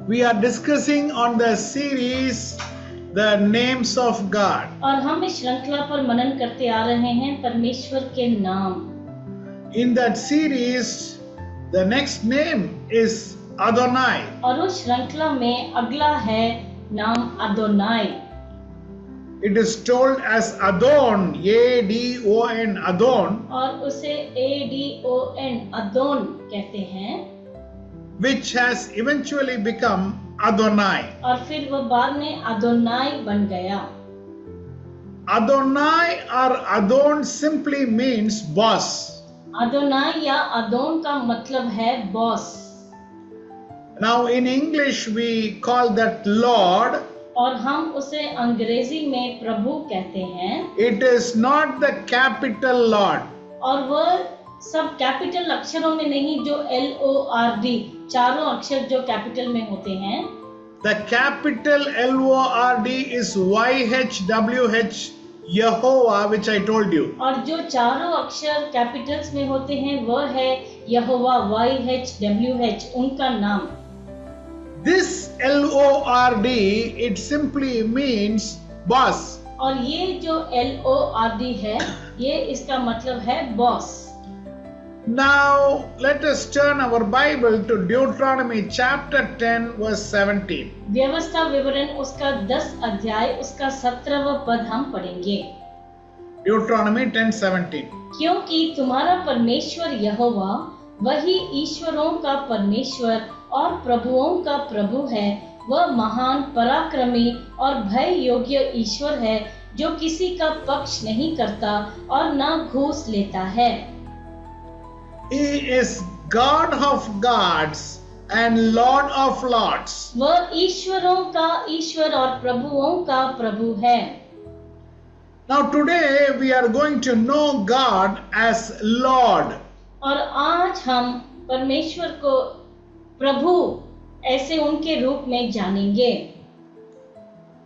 We are discussing on the series the names of God. और हम इस श्रृंखला पर मनन करते आ रहे हैं परमेश्वर के नाम। In that series, the next name is Adonai. और उस श्रृंखला में अगला है नाम अदोनाई। It is told as Adon, A-D-O-N, Adon, और उसे ADON अदोन कहते हैं, which has eventually become Adonai. और फिर वो बाद में अदोनाई बन गया। Adonai or Adon simply means boss. अदोनाई या अदोन का मतलब है boss. Now in English we call that Lord. और हम उसे अंग्रेजी में प्रभु कहते हैं। It is not the capital Lord. और वह सब कैपिटल अक्षरों में नहीं जो LORD, चारों अक्षर जो कैपिटल में होते हैं। The capital LORD is YHWH, Yehovah, which I told you. और जो चारों अक्षर कैपिटल्स में होते हैं वह है यहोवा, YHWH, उनका नाम। This LORD, it simply means boss. और ये जो LORD है, ये इसका मतलब है boss. Now let us turn our Bible to Deuteronomy chapter 10 verse 17. व्यवस्था विवरण उसका 10 अध्याय उसका 17वां पद हम पढ़ेंगे। Deuteronomy 10:17. क्योंकि तुम्हारा परमेश्वर यहोवा वही ईश्वरों का परमेश्वर और प्रभुओं का प्रभु है। वह महान, पराक्रमी और भय योग्य ईश्वर है जो किसी का पक्ष नहीं करता और न घूस लेता है। He is God of gods and Lord of lords. वह ईश्वरों का ईश्वर और प्रभुओं का प्रभु है। Now today we are going to know God as Lord. और आज हम परमेश्वर को प्रभु ऐसे उनके रूप में जानेंगे।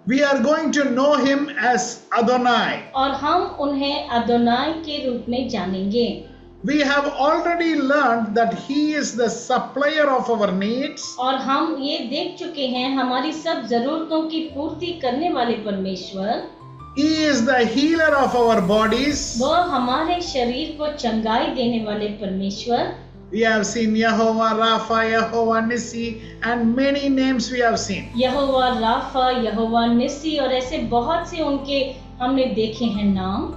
We are going to know him as Adonai. और हम उन्हें अदोनाई के रूप में जानेंगे। We have already learned that he is the supplier of our needs. और हम ये देख चुके हैं हमारी सब जरूरतों की पूर्ति करने वाले परमेश्वर। He is the healer of our bodies. वह हमारे शरीर को चंगाई देने वाले परमेश्वर। We have seen Yehovah Rapha, Yehovah Nissi, and many names we have seen. Jehovah Rapha, Jehovah Nissi और ऐसे बहुत से उनके हमने देखे हैं नाम।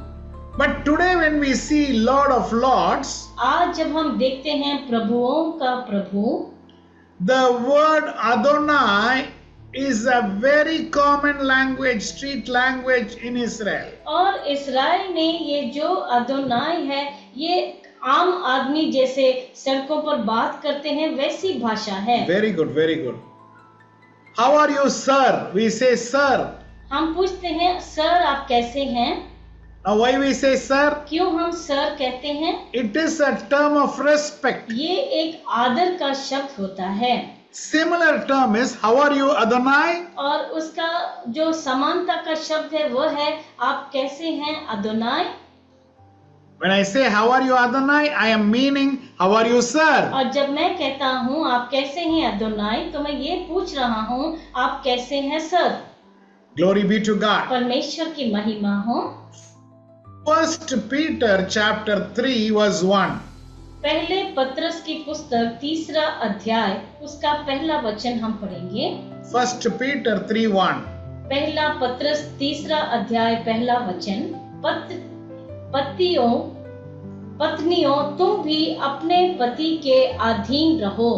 But today when we see Lord of Lords, आज जब हम देखते हैं प्रभुओं का प्रभु, the word Adonai is a very common language, street language in Israel. और इस्राएल में ये जो अदोनाई है ये आम आदमी जैसे सड़कों पर बात करते हैं वैसी भाषा है। Very good, very good. How are you, sir? We say sir. हम पूछते हैं सर आप कैसे हैं? Now why we say sir? क्यों हम सर कहते हैं? It is a term of respect. ये एक आदर का शब्द होता है। Similar term is how are you, Adonai? और उसका जो समानता का शब्द है वो है आप कैसे हैं अदोनाई। When I say how are you, Adonai, I am meaning how are you, sir? और जब मैं कहता हूँ आप कैसे हैं अदोनाई तो मैं ये पूछ रहा हूँ आप कैसे हैं sir. Glory be to God. परमेश्वर की महिमा हो। 1 Peter chapter 3 verse 1. पहले पत्रस की पुस्तक 3 अध्याय उसका पहला वचन हम पढ़ेंगे। 1 Peter 3:1. पहला पत्रस 3 अध्याय पहला वचन। पत्नियों तुम भी अपने पति के अधीन रहो।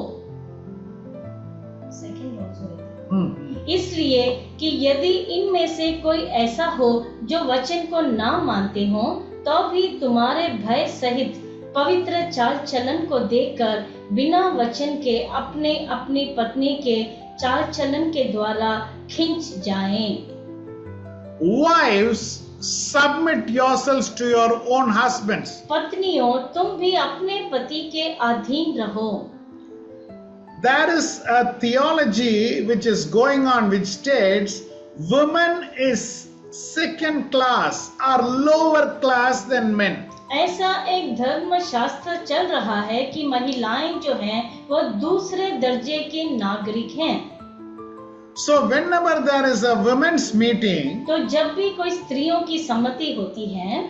इसलिए कि यदि इनमें से कोई ऐसा हो जो वचन को ना मानते हो तो भी तुम्हारे भय सहित पवित्र चाल चलन को देखकर बिना वचन के अपने अपनी पत्नी के चाल चलन के द्वारा खिंच जाएं। Wives, submit yourselves to your own husbands. पत्नियों तुम भी अपने पति के अधीन रहो। There is a theology which is going on which states women is second class or lower class than men. ऐसा एक धर्म शास्त्र चल रहा है कि महिलाएं जो हैं वो दूसरे दर्जे के नागरिक हैं। So whenever there is a women's meeting, तो जब भी कोई स्त्रियों की सम्मति होती है,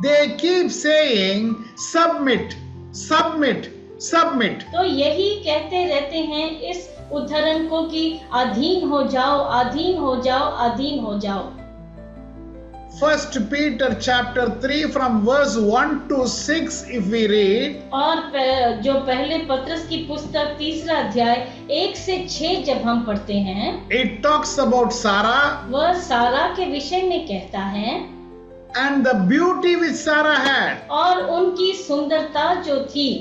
they keep saying submit, submit, submit. तो यही कहते रहते हैं इस उद्धरण को कि अधीन हो जाओ, अधीन हो जाओ, अधीन हो जाओ। 1 Peter chapter 3 from verse 1 to 6 if we read, और जो पहले पत्रस की पुस्तक 3 अध्याय 1 से 6 जब हम पढ़ते हैं, it talks about Sarah वह सारा के विषय में कहता है and the beauty which Sarah had. और उनकी सुंदरता जो थी।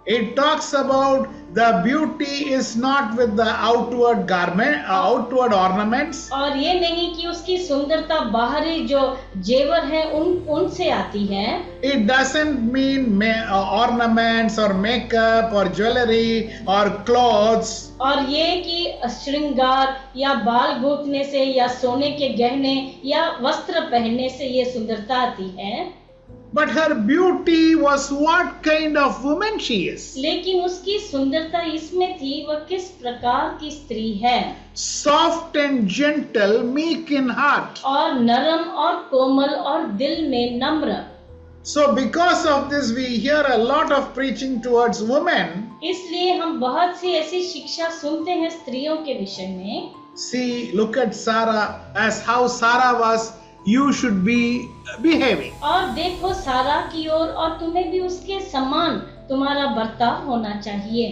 It talks about the beauty is not with the outward garment, outward ornaments. और ये नहीं कि उसकी सुंदरता बाहरी जो जेवर है उनसे आती है। It doesn't mean ornaments or makeup or jewelry or clothes. और ये कि श्रृंगार या बाल गूंथने से या सोने के गहने या वस्त्र पहनने से ये सुंदरता आती है। But her beauty was what kind of woman she is. लेकिन उसकी सुंदरता इसमें थी वह किस प्रकार की स्त्री है। Soft and gentle, meek in heart. और नरम और कोमल और दिल में नम्र। So because of this we hear a lot of preaching towards women. इसलिए हम बहुत सी ऐसी शिक्षा सुनते हैं स्त्रियों के विषय में। See, look at Sarah as how Sarah was. You should be behaving. और देखो सारा की ओर और तुम्हें भी उसके समान तुम्हारा बर्ताव होना चाहिए।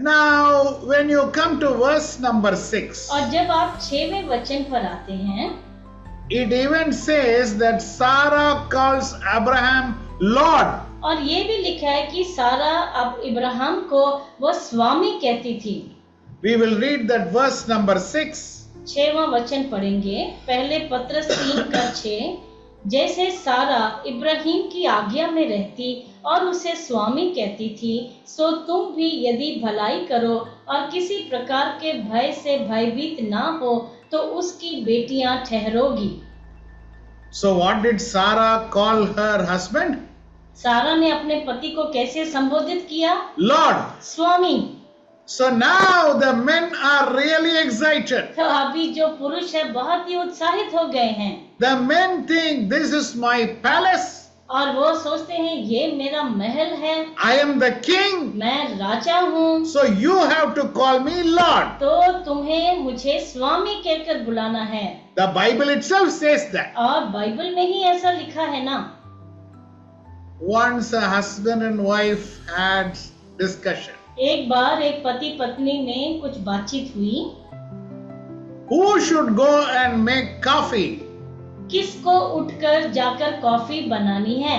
Now, when you come to verse number 6, और जब आप 6वें वचन पर आते हैं, it even says that Sarah calls Abraham Lord. और ये भी लिखा है कि सारा अब इब्राहिम को वो स्वामी कहती थी। We will read that verse number 6. 6वां वचन पढ़ेंगे, पहले पत्रस 3:6। जैसे सारा इब्राहिम की आज्ञा में रहती और उसे स्वामी कहती थी, सो तुम भी यदि भलाई करो और किसी प्रकार के भय से भयभीत ना हो तो उसकी बेटियां ठहरोगी। So what did Sarah call her husband? सारा ने अपने पति को कैसे संबोधित किया? Lord. Swami. So now the men are really excited. तो अभी जो पुरुष है बहुत ही उत्साहित हो गए हैं। The men think this is my palace. और वो सोचते हैं ये मेरा महल है। I am the king. मैं राजा हूँ। So you have to call me Lord. तो तुम्हें मुझे स्वामी कहकर बुलाना है। The Bible itself says that. और बाइबल में ही ऐसा लिखा है ना। Once a husband and wife had discussion. एक बार एक पति पत्नी में कुछ बातचीत हुई। Who should go and make coffee? किसको उठकर जाकर कॉफी बनानी है?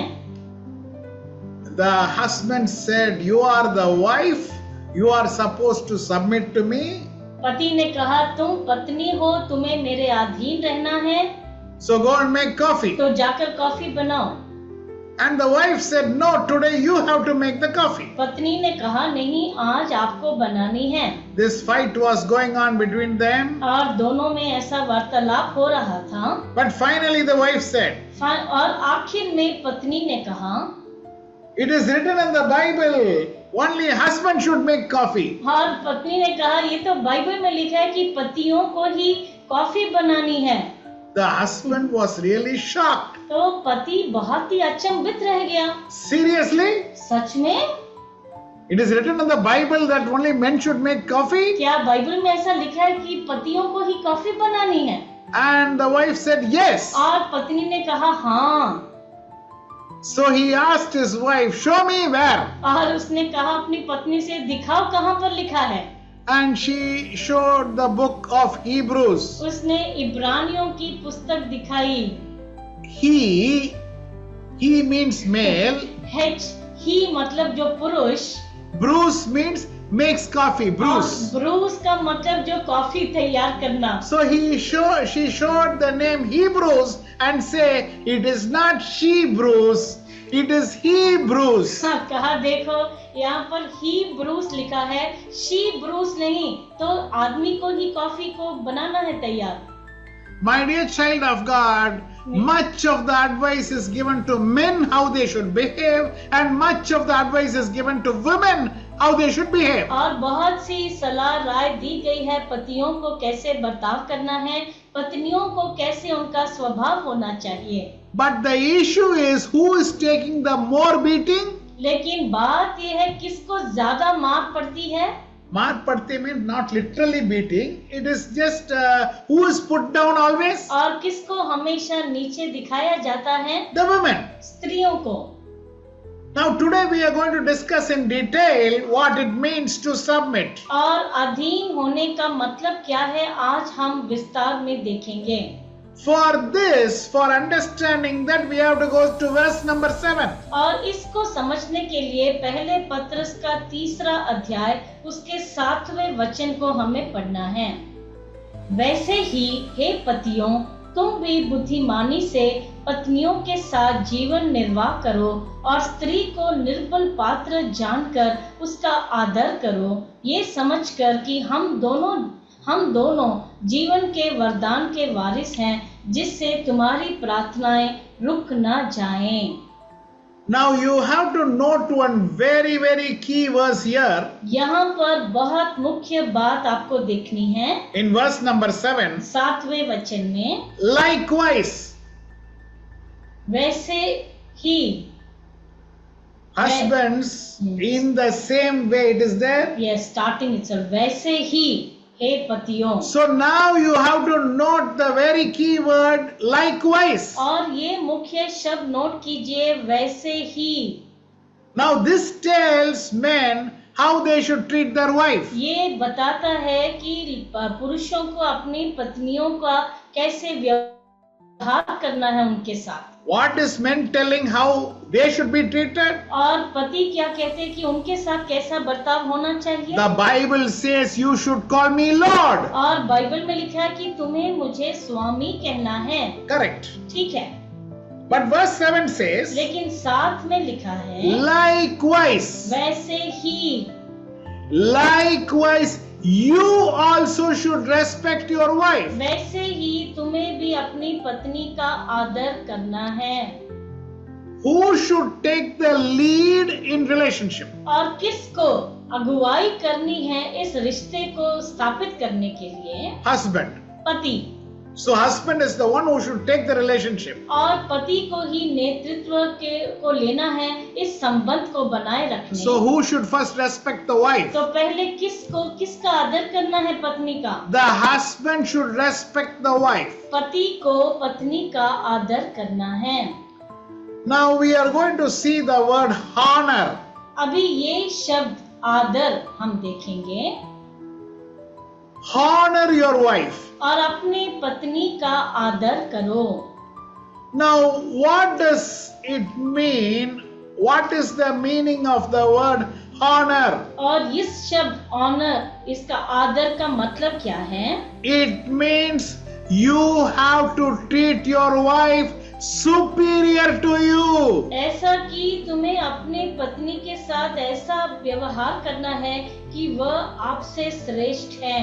The husband said, "You are the wife. You are supposed to submit to me." पति ने कहा तुम पत्नी हो, तुम्हें मेरे अधीन रहना है। So go and make coffee. तो जाकर कॉफी बनाओ। And the wife said, "No, today you have to make the coffee." पत्नी ने कहा नहीं, आज आपको बनानी है। This fight was going on between them. और दोनों में ऐसा वार्तालाप हो रहा था। But finally the wife said, और आखिर में पत्नी ने कहा, "It is written in the Bible, only husband should make coffee." और पत्नी ने कहा ये तो बाइबल में लिखा है कि पतियों को ही कॉफी बनानी है। The husband was really shocked. तो पति बहुत ही अचंभित रह गया। Seriously? सच में? It is written in the Bible that only men should make coffee? क्या बाइबल में ऐसा लिखा है कि पतियों को ही कॉफी बनानी है? And the wife said yes. और पत्नी ने कहा हाँ। So he asked his wife, "Show me where." और उसने कहा अपनी पत्नी से दिखाओ कहाँ पर लिखा है। And she showed the book of Hebrews. उसने इब्रानियों की पुस्तक दिखाई। He means male. ही मतलब जो पुरुष। Bruce means makes coffee. Bruce. Bruce का मतलब जो कॉफी तैयार करना। So she showed the name Hebrews and say it is not she Bruce, it is he Bruce. हाँ, कहा देखो यहाँ पर ही ब्रूस लिखा है, शी ब्रूस नहीं। तो आदमी को ही कॉफी को बनाना है तैयार। My dear child of God, much of the advice is given to men how they should behave, and much of the advice is given to women how they should behave. और बहुत सी सलाह राय दी गई है पतियों को कैसे बर्ताव करना है, पत्नियों को कैसे उनका स्वभाव होना चाहिए। But the issue is who is taking the more beating? लेकिन बात यह है किसको ज्यादा मार पड़ती है। मार पड़ते means not literally beating. It is just who is put down always? और किसको हमेशा नीचे दिखाया जाता है? The women. स्त्रियों को। Now today we are going to discuss in detail what it means to submit. और अधीन होने का मतलब क्या है आज हम विस्तार में देखेंगे। For this, for understanding that, we have to go to verse number 7. और इसको समझने के लिए पहले पत्रस का 3 अध्याय उसके 7वें वचन को हमें पढ़ना है। वैसे ही हे पतियों, तुम भी बुद्धिमानी से पत्नियों के साथ जीवन निर्वाह करो और स्त्री को निर्बल पात्र जानकर उसका आदर करो, ये समझकर कि हम दोनों जीवन के वरदान के वारिस हैं, जिससे तुम्हारी प्रार्थनाएं रुक ना जाएं। Now you have to note one very, very key verse here. यहाँ पर बहुत मुख्य बात आपको देखनी है। In verse number 7. 7वें वचन में Likewise. वैसे ही। Husbands, in the same way it is there. Yes, starting itself. वैसे ही हे पतियों। So now you have to note the very key word likewise. और ये मुख्य शब्द नोट कीजिए, वैसे ही। Now this tells men how they should treat their wife. ये बताता है कि पुरुषों को अपनी पत्नियों का कैसे व्यवहार करना है उनके साथ। What is men telling how they should be treated? और पति क्या कहते हैं कि उनके साथ कैसा बर्ताव होना चाहिए। The Bible says you should call me Lord. और बाइबल में लिखा है कि तुम्हें मुझे स्वामी कहना है। Correct. ठीक है। But verse 7 says, लेकिन 7 में लिखा है likewise. वैसे ही। Likewise, you also should respect your wife. वैसे ही तुम्हें भी अपनी पत्नी का आदर करना है। Who should take the lead in relationship? और किसको अगुवाई करनी है इस रिश्ते को स्थापित करने के लिए? Husband. पति। So husband is the one who should take the relationship. और पति को ही नेतृत्व को लेना है इस संबंध को बनाए रखने। So who should first respect the wife? तो पहले किसका आदर करना है पत्नी का? The husband should respect the wife. पति को पत्नी का आदर करना है। Now we are going to see the word honor. अभी ये शब्द आदर हम देखेंगे। Honor your wife. और अपनी पत्नी का आदर करो। Now what does it mean? What is the meaning of the word honor? और इस शब्द ऑनर, इसका आदर का मतलब क्या है? It means you have to treat your wife superior to you. ऐसा कि तुम्हें अपने पत्नी के साथ ऐसा व्यवहार करना है कि वह आपसे श्रेष्ठ है।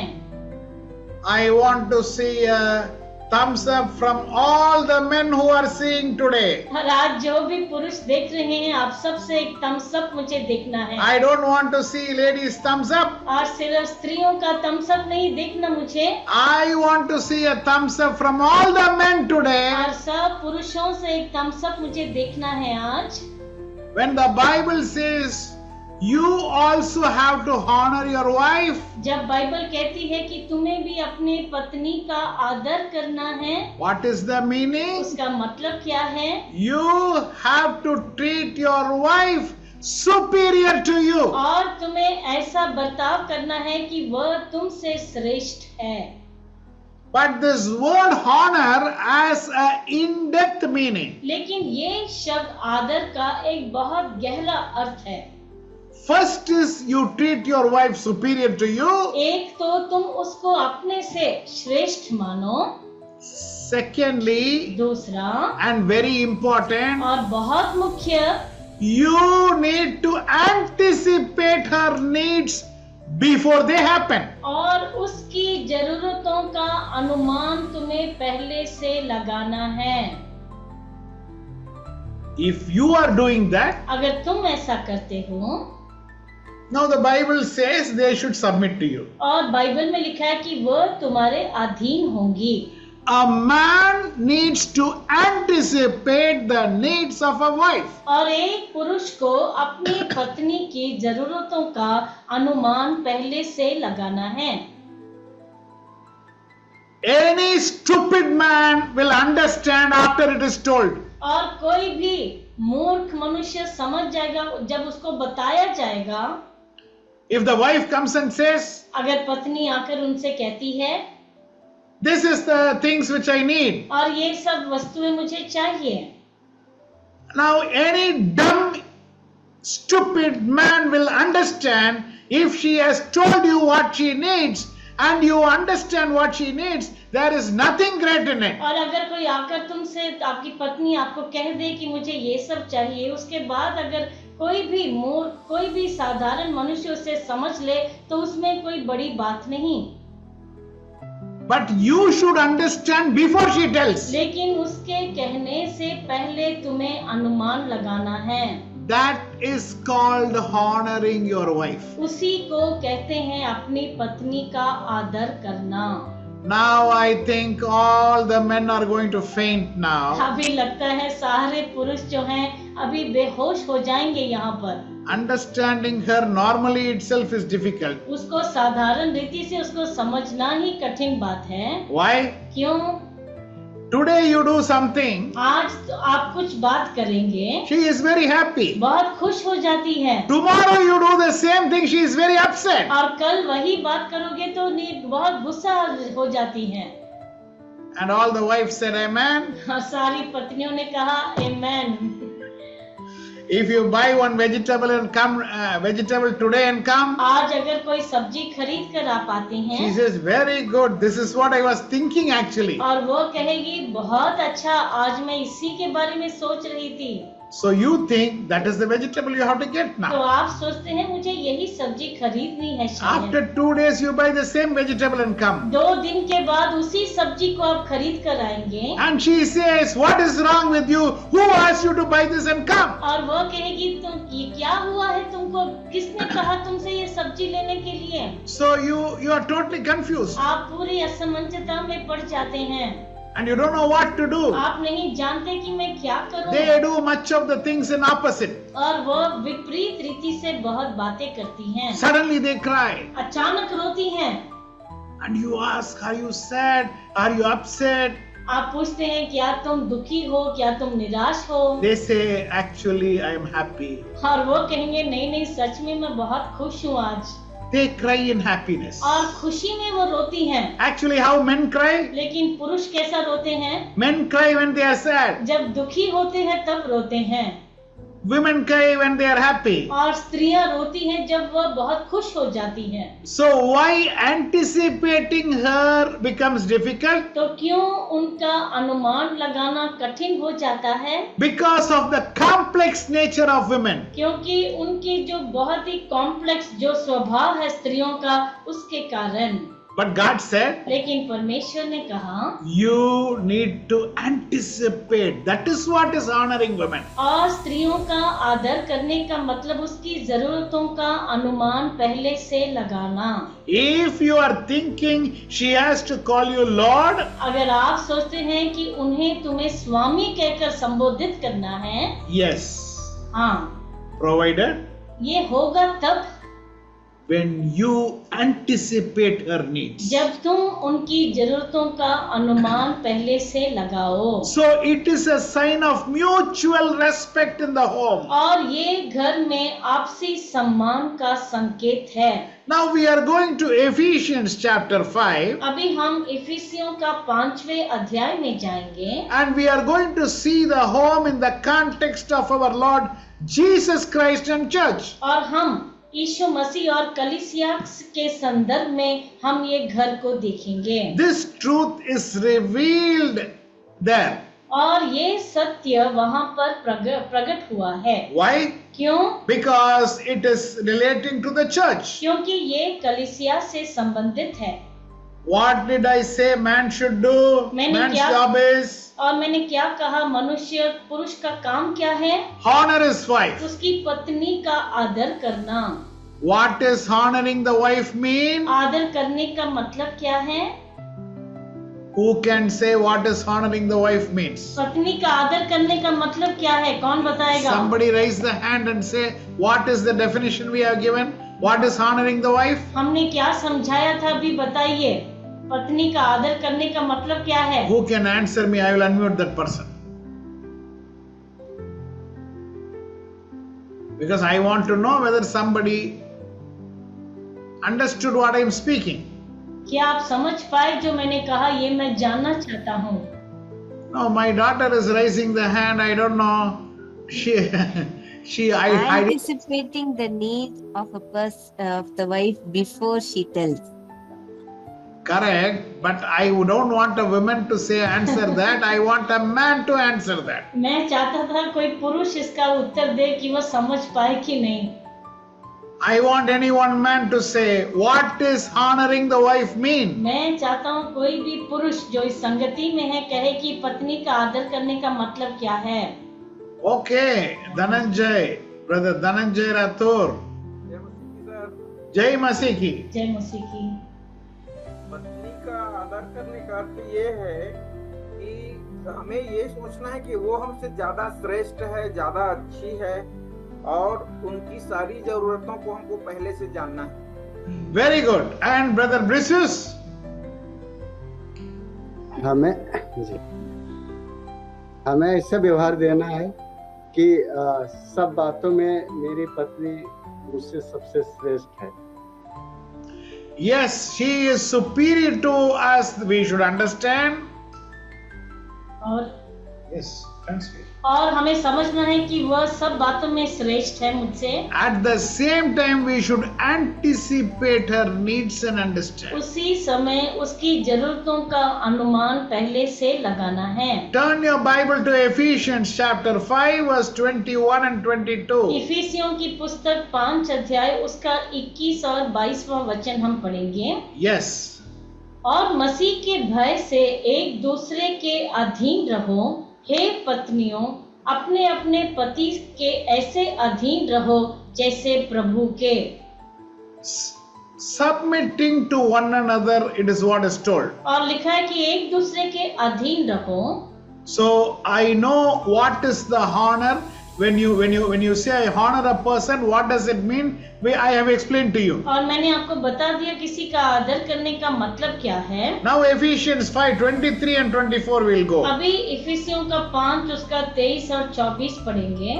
I want to see a thumbs up from all the men who are seeing today. हर आज जो भी पुरुष देख रहे हैं, आप सबसे एक thumbs up मुझे देखना है। I don't want to see ladies thumbs up. और सिर्फ स्त्रियों का thumbs up नहीं देखना मुझे। I want to see a thumbs up from all the men today. और सब पुरुषों से एक thumbs up मुझे देखना है आज। When the Bible says you also have to honor your wife. जब बाइबल कहती है कि तुम्हें भी अपनी पत्नी का आदर करना है, What is the meaning? उसका मतलब क्या है? You have to treat your wife superior to you. और तुम्हें ऐसा बर्ताव करना है कि वह तुमसे श्रेष्ठ है। But this word honor has a in-depth meaning. लेकिन ये शब्द आदर का एक बहुत गहरा अर्थ है। First is you treat your wife superior to you. एक तो तुम उसको अपने से श्रेष्ठ मानो। Secondly, दूसरा and very important, और बहुत मुख्य, you need to anticipate her needs before they happen. और उसकी जरूरतों का अनुमान तुम्हें पहले से लगाना है। If you are doing that, अगर तुम ऐसा करते हो, Now the Bible says they should submit to you. और बाइबल में लिखा है कि वह तुम्हारे अधीन होंगी। A man needs to anticipate the needs of a wife. और एक पुरुष को अपनी पत्नी की जरूरतों का अनुमान पहले से लगाना है। Any stupid man will understand after it is told. और कोई भी मूर्ख मनुष्य समझ जाएगा जब उसको बताया जाएगा। If the wife comes and says, अगर पत्नी आकर उनसे कहती है, this is the things which I need. और ये सब वस्तुएं मुझे चाहिए। Now any dumb, stupid man will understand if she has told you what she needs and you understand what she needs, there is nothing great in it. और अगर कोई आकर तुमसे, आपकी पत्नी आपको कह दे कि मुझे ये सब चाहिए, उसके बाद अगर कोई भी मूर्ख, कोई भी साधारण मनुष्य उसे समझ ले तो उसमें कोई बड़ी बात नहीं। But you should understand before she tells. लेकिन उसके कहने से पहले तुम्हें अनुमान लगाना है। That is called honoring your wife. उसी को कहते हैं अपनी पत्नी का आदर करना। Now I think all the men are going to faint now. अभी लगता है सारे पुरुष जो हैं अभी बेहोश हो जाएंगे यहाँ पर। Understanding her normally itself is difficult. उसको साधारण रीति से उसको समझना ही कठिन बात है। Why? क्यों? Today you do something, आज तो आप कुछ बात करेंगे, she is very happy. बहुत खुश हो जाती है। Tomorrow you do the same thing, she is very upset. और कल वही बात करोगे तो बहुत गुस्सा हो जाती है। And all the wives said amen. और सारी पत्नियों ने कहा amen। If you buy one vegetable and come vegetable today and come, आज अगर कोई सब्जी खरीद कर आप आते she हैं says very good, this is what I was thinking actually. और वो कहेगी बहुत अच्छा, आज मैं इसी के बारे में सोच रही थी। So you think that is the vegetable you have to get तो now. आप सोचते हैं मुझे यही सब्जी खरीदनी है शायद। After 2 days you buy the same vegetable and come. 2 दिन के बाद उसी सब्जी को आप खरीद कर आएंगे And she says, what is wrong with you? Who asked you to buy this and come? और वो कहेगी तुम ये क्या हुआ है तुमको, किसने कहा तुमसे ये सब्जी लेने के लिए। So you are totally confused आप पूरी असमंजसता में पड़ जाते हैं। and you don't know what to do. आप नहीं जानते कि मैं क्या करूं। They do much of the things in opposite. और वो विपरीत रीति से बहुत बातें करती हैं। Suddenly they cry अचानक रोती हैं। and you ask, are you sad? Are you upset? आप पूछते हैं क्या तुम दुखी हो, क्या तुम निराश हो। They say, actually I am happy. और वो कहेंगे नहीं नहीं सच में मैं बहुत खुश हूँ आज। They cry in happiness. और खुशी में वो रोती हैं। Actually how men cry? लेकिन पुरुष कैसा रोते हैं? Men cry when they are sad. जब दुखी होते हैं तब रोते हैं। Women cry when they are happy. और स्त्रियां रोती हैं जब वह बहुत खुश हो जाती हैं। So why anticipating her becomes difficult? तो क्यों उनका अनुमान लगाना कठिन हो जाता है? Because of the complex nature of women. क्योंकि उनकी जो बहुत ही कॉम्प्लेक्स जो स्वभाव है स्त्रियों का, उसके कारण। But God said, लेकिन परमेश्वर ने कहा you need to anticipate. That is what is honoring women. और स्त्रियों का आदर करने का मतलब उसकी जरूरतों का अनुमान पहले से लगाना। If you are thinking she has to call you Lord, अगर आप सोचते हैं कि उन्हें तुम्हें स्वामी कहकर संबोधित करना है, yes, हाँ, provided ये होगा तब when you anticipate her needs. जब तुम उनकी जरूरतों का अनुमान पहले से लगाओ। So it is a sign of mutual respect in the home. और ये घर में आपसी सम्मान का संकेत है। Now we are going to Ephesians chapter 5 अभी हम इफिसियों का 5वें अध्याय में जाएंगे and we are going to see the home in the context of our Lord Jesus Christ and church. और हम यीशु मसीह और कलीसिया के संदर्भ में हम ये घर को देखेंगे। This truth is revealed there. और ये सत्य वहाँ पर प्रकट हुआ है। Why? क्यों? Because it is relating to the church. क्योंकि ये कलीसिया से संबंधित है। What did I say man should do? Man's job is और मैंने क्या कहा, मनुष्य पुरुष का काम क्या है? honor his wife. उसकी पत्नी का आदर करना। What is honoring the wife mean? आदर करने का मतलब क्या है? Who can say what is honoring the wife means? पत्नी का आदर करने का मतलब क्या है? कौन बताएगा? Somebody raise the hand and say what is the definition we have given? What is honoring the wife? हमने क्या समझाया था अभी बताइए। पत्नी का आदर करने का मतलब क्या है? Who can answer me? I will unmute that person. Because I want to know whether somebody understood what I am speaking. क्या आप समझ पाए जो मैंने कहा? ये मैं जानना चाहता हूँ। No, my daughter is raising the hand. I don't know. I Anticipating the needs of of the wife before she tells. correct, but I don't want a woman to say answer that. I want a man to answer that. मैं चाहता था कोई पुरुष इसका उत्तर दे कि वो समझ पाए कि नहीं। I want any one man to say what is honoring the wife mean. मैं चाहता हूँ कोई भी पुरुष जो इस संगति में है कहे कि पत्नी का आदर करने का मतलब क्या है। Okay, Dhananjay, brother Dhananjay Rathur. जय मसीह की। जय मसीह की। पत्नी का आदर करने का अर्थ ये है कि हमें ये सोचना है कि वो हमसे ज्यादा श्रेष्ठ है, ज्यादा अच्छी है और उनकी सारी जरूरतों को हमको पहले से जानना है। Very good. And brother Brisus? हमें ऐसा व्यवहार देना है कि सब बातों में मेरी पत्नी मुझसे सबसे श्रेष्ठ है। Yes, she is superior to us. We should understand. और Yes, thanks. और हमें समझना है कि वह सब बातों में श्रेष्ठ है मुझसे। At the same time, we should anticipate her needs and understand. उसी समय उसकी जरूरतों का अनुमान पहले से लगाना है। Turn your Bible to Ephesians chapter 5 verse 21 and 22. इफिसियों की पुस्तक 5 अध्याय उसका 21 और 22वां वचन हम पढ़ेंगे। Yes. और मसीह के भय से एक दूसरे के अधीन रहो। हे पत्नियों, अपने अपने पति के ऐसे अधीन रहो जैसे प्रभु के। Submitting to one another, it is what is told. और लिखा है कि एक दूसरे के अधीन रहो। So I know what is the honor. When you say I honor a person, what does it mean? I have explained to you. और मैंने आपको बता दिया किसी का आदर करने का मतलब क्या है। Now Ephesians 5:23 and 24 will go. अभी इफिसियों का 5 उसका 23 और 24 पढ़ेंगे।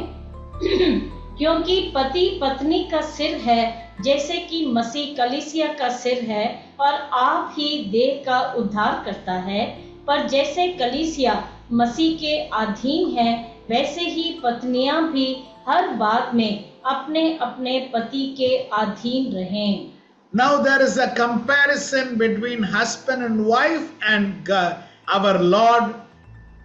क्योंकि पति पत्नी का सिर है, जैसे कि मसीह कलीसिया का सिर है और आप ही देह का उद्धार करता है। पर जैसे कलीसिया मसीह के अधीन है, वैसे ही पत्नियां भी हर बात में अपने अपने पति के अधीन रहें। Now there is a comparison between husband and wife and our Lord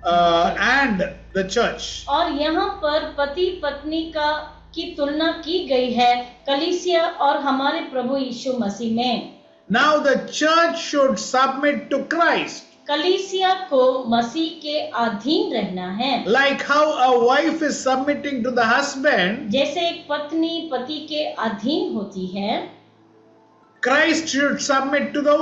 and the church. और यहाँ पर पति पत्नी की तुलना की गई है कलीसिया और हमारे प्रभु यीशु मसीह में। Now the church should submit to Christ. कलीसिया को मसीह के अधीन रहना है। Like how a wife is submitting to the husband, जैसे एक पत्नी पति के अधीन होती है, Christ should submit to the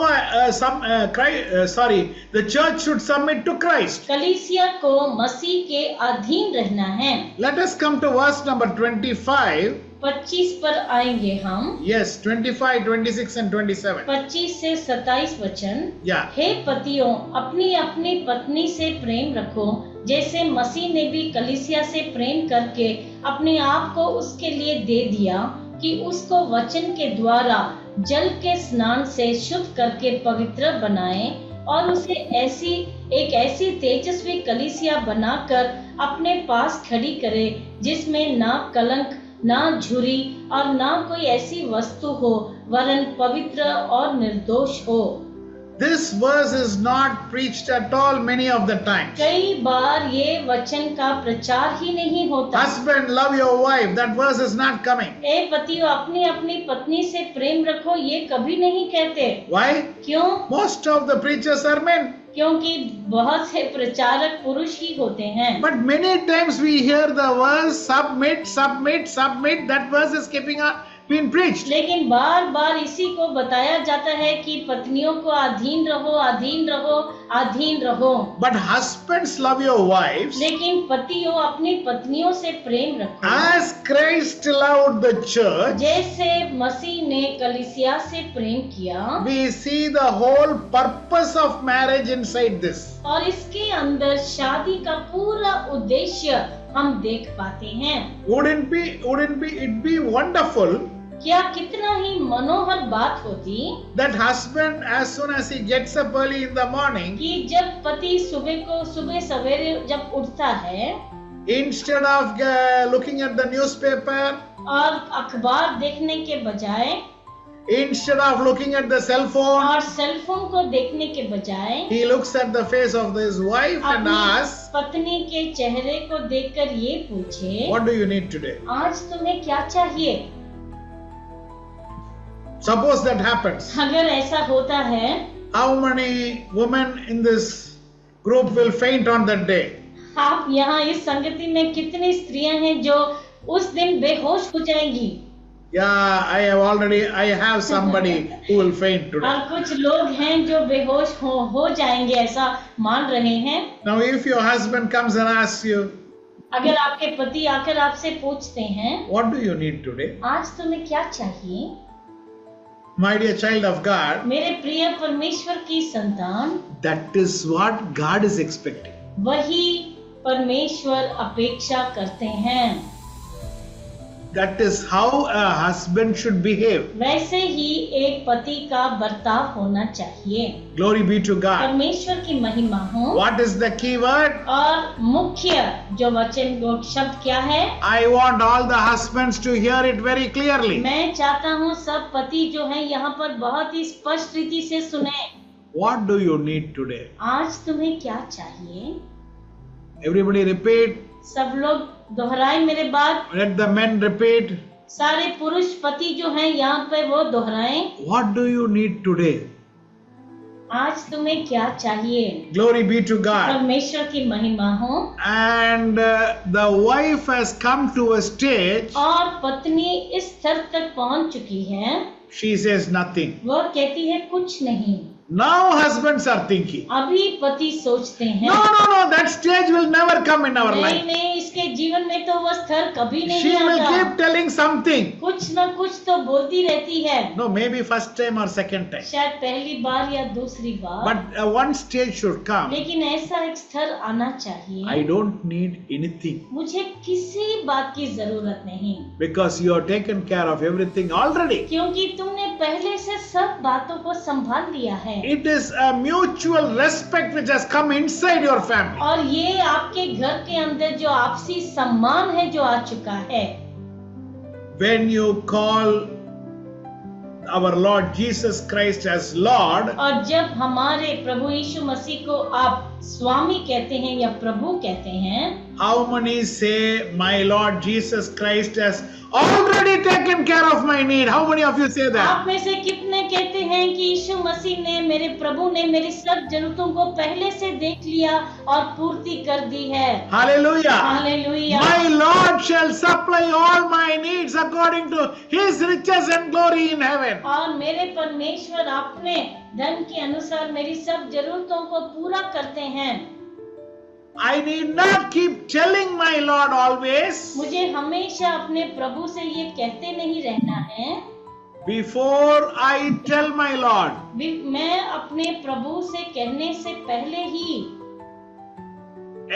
the church should submit to Christ. कलीसिया को मसीह के अधीन रहना है। Let us come to verse number 25. 25 पर आएंगे हम। Yes, 25, 26 and 27. 25 से 27 वचन। Yeah. हे पतियों, अपनी अपनी पत्नी से प्रेम रखो, जैसे मसीह ने भी कलीसिया से प्रेम करके अपने आप को उसके लिए दे दिया, कि उसको वचन के द्वारा जल के स्नान से शुद्ध करके पवित्र बनाए और उसे एक ऐसी तेजस्वी कलीसिया बनाकर अपने पास खड़ी करे, जिसमें ना कलंक, ना झुरी और ना कोई ऐसी वस्तु हो, वरन पवित्र और निर्दोष हो। This verse is not preached at all many of the times. कई बार ये वचन का प्रचार ही नहीं होता। Husband, love your wife. That verse is not coming. ए पतियों, अपनी अपनी पत्नी से प्रेम रखो, ये कभी नहीं कहते। Why? क्यों? Most of the preachers are men. क्योंकि बहुत से प्रचारक पुरुष ही होते हैं। But many times we hear the verse submit, submit, submit. That verse is been preached. लेकिन बार बार इसी को बताया जाता है कि पत्नियों को अधीन रहो, अधीन रहो, अधीन रहो। But husbands, love your wives लेकिन पतियों अपनी पत्नियों से प्रेम रखो, as Christ loved the church. जैसे मसीह ने कलीसिया से प्रेम किया। We see the whole purpose of marriage inside this. और इसके अंदर शादी का पूरा उद्देश्य हम देख पाते हैं। Wouldn't it be wonderful क्या कितना ही मनोहर बात होती that husband, as soon as he gets up early in the morning, कि जब पति सुबह सवेरे जब उठता है, instead of looking at the newspaper, और अखबार देखने के बजाय, instead of looking at the cell phone, और सेल फोन को देखने के बजाय, he looks at the face of his wife and अपनी asks, पत्नी के चेहरे को देखकर ये पूछे, what do you need today? आज तुम्हें क्या चाहिए? Suppose that happens. अगर ऐसा होता है, How many women in this group will faint on that day? आप यहाँ इस संगति में कितनी स्त्रियां हैं जो उस दिन बेहोश हो जाएंगी? I have somebody who will faint today. और कुछ लोग हैं जो बेहोश हो जाएंगे, ऐसा मान रहे हैं। Now if your husband comes and asks you, अगर आपके पति आकर आपसे पूछते हैं, what do you need today? आज तुम्हें क्या चाहिए? My dear child of God, मेरे प्रिय परमेश्वर की संतान, that is what God is expecting. वही परमेश्वर अपेक्षा करते हैं। That is how a husband should behave. वैसे ही एक पति का बर्ताव होना चाहिए। Glory be to God. परमेश्वर की महिमा हो। What is the key word? और मुख्य जो वचन शब्द क्या है? I want all the husbands to hear it very clearly. मैं चाहता हूँ सब पति जो हैं यहाँ पर बहुत ही स्पष्ट रीति से सुने। What do you need today? आज तुम्हें क्या चाहिए? Everybody repeat. सब लोग दोहराए मेरे बात। Let the men repeat. सारे पुरुष पति जो हैं यहाँ पे वो दोहराएं। What do you need today? आज तुम्हें क्या चाहिए? Glory be to God. परमेश्वर की महिमा हो। And the wife has come to a stage. और पत्नी इस स्तर तक पहुँच चुकी है। She says nothing. वो कहती है कुछ नहीं। Now husbands are thinking. अभी पति सोचते हैं, No, that stage will never come in our life. नहीं, इसके जीवन में तो वह स्तर कभी नहीं She will आता। keep telling something. कुछ न कुछ तो बोलती रहती है। No, maybe first time or second time. शायद पहली बार या दूसरी बार। But one stage should come. लेकिन ऐसा एक स्तर आना चाहिए। I don't need anything. मुझे किसी बात की जरूरत नहीं। Because you have taken care of everything already. क्योंकि तुमने पहले से सब बातों को संभाल लिया है। It is a mutual respect which has come inside your family. और ये आपके घर के अंदर जो आपसी सम्मान है जो आ चुका है। When you call our Lord Jesus Christ as Lord, और जब हमारे प्रभु यीशु मसीह को आप स्वामी कहते हैं या प्रभु कहते हैं, how many say my Lord Jesus Christ has already taken care of my need? How many of you say that? आप में से कितने कहते हैं कि यीशु मसीह ने, मेरे प्रभु ने मेरी सब जरूरतों को पहले से देख लिया और पूर्ति कर दी है? Hallelujah. Hallelujah. My Lord shall supply all my needs according to His riches and glory in heaven. और मेरे परमेश्वर अपने धन के अनुसार मेरी सब जरूरतों को पूरा करते हैं। I need not keep telling my Lord always. मुझे हमेशा अपने प्रभु से ये कहते नहीं रहना है। Before I tell my Lord, मैं अपने प्रभु से कहने से पहले ही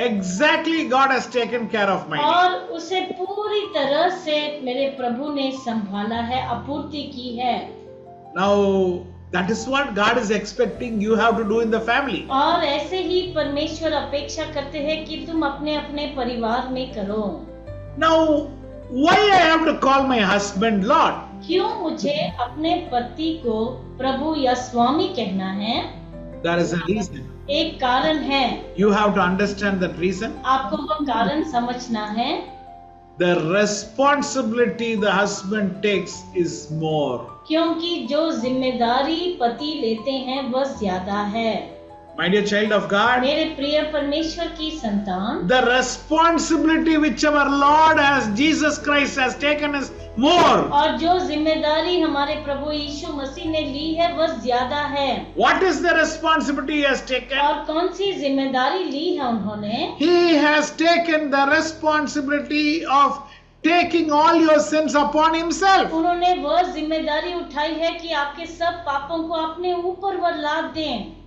exactly God has taken care of my need. और उसे पूरी तरह से मेरे प्रभु ने संभाला है, आपूर्ति की है। Now that is what God is expecting you have to do in the family. और ऐसे ही परमेश्वर अपेक्षा करते हैं कि तुम अपने अपने परिवार में करो। Now why I have to call my husband Lord? क्यों मुझे अपने पति को प्रभु या स्वामी कहना है? There is a reason. एक कारण है। You have to understand that reason. आपको वो कारण समझना है। The responsibility the husband takes is more. क्योंकि जो जिम्मेदारी पति लेते हैं वह ज्यादा है। My dear child of God, मेरे प्रिय परमेश्वर की संतान, the responsibility which our Lord as Jesus Christ has taken is more. और जो जिम्मेदारी हमारे प्रभु यीशु मसीह ने ली है वह ज्यादा है। What is the responsibility he has taken? और कौन सी जिम्मेदारी ली है उन्होंने? He has taken the responsibility of taking all your sins upon himself. उन्होंने वह जिम्मेदारी उठाई है कि आपके सब पापों को अपने ऊपर वह लाद दें।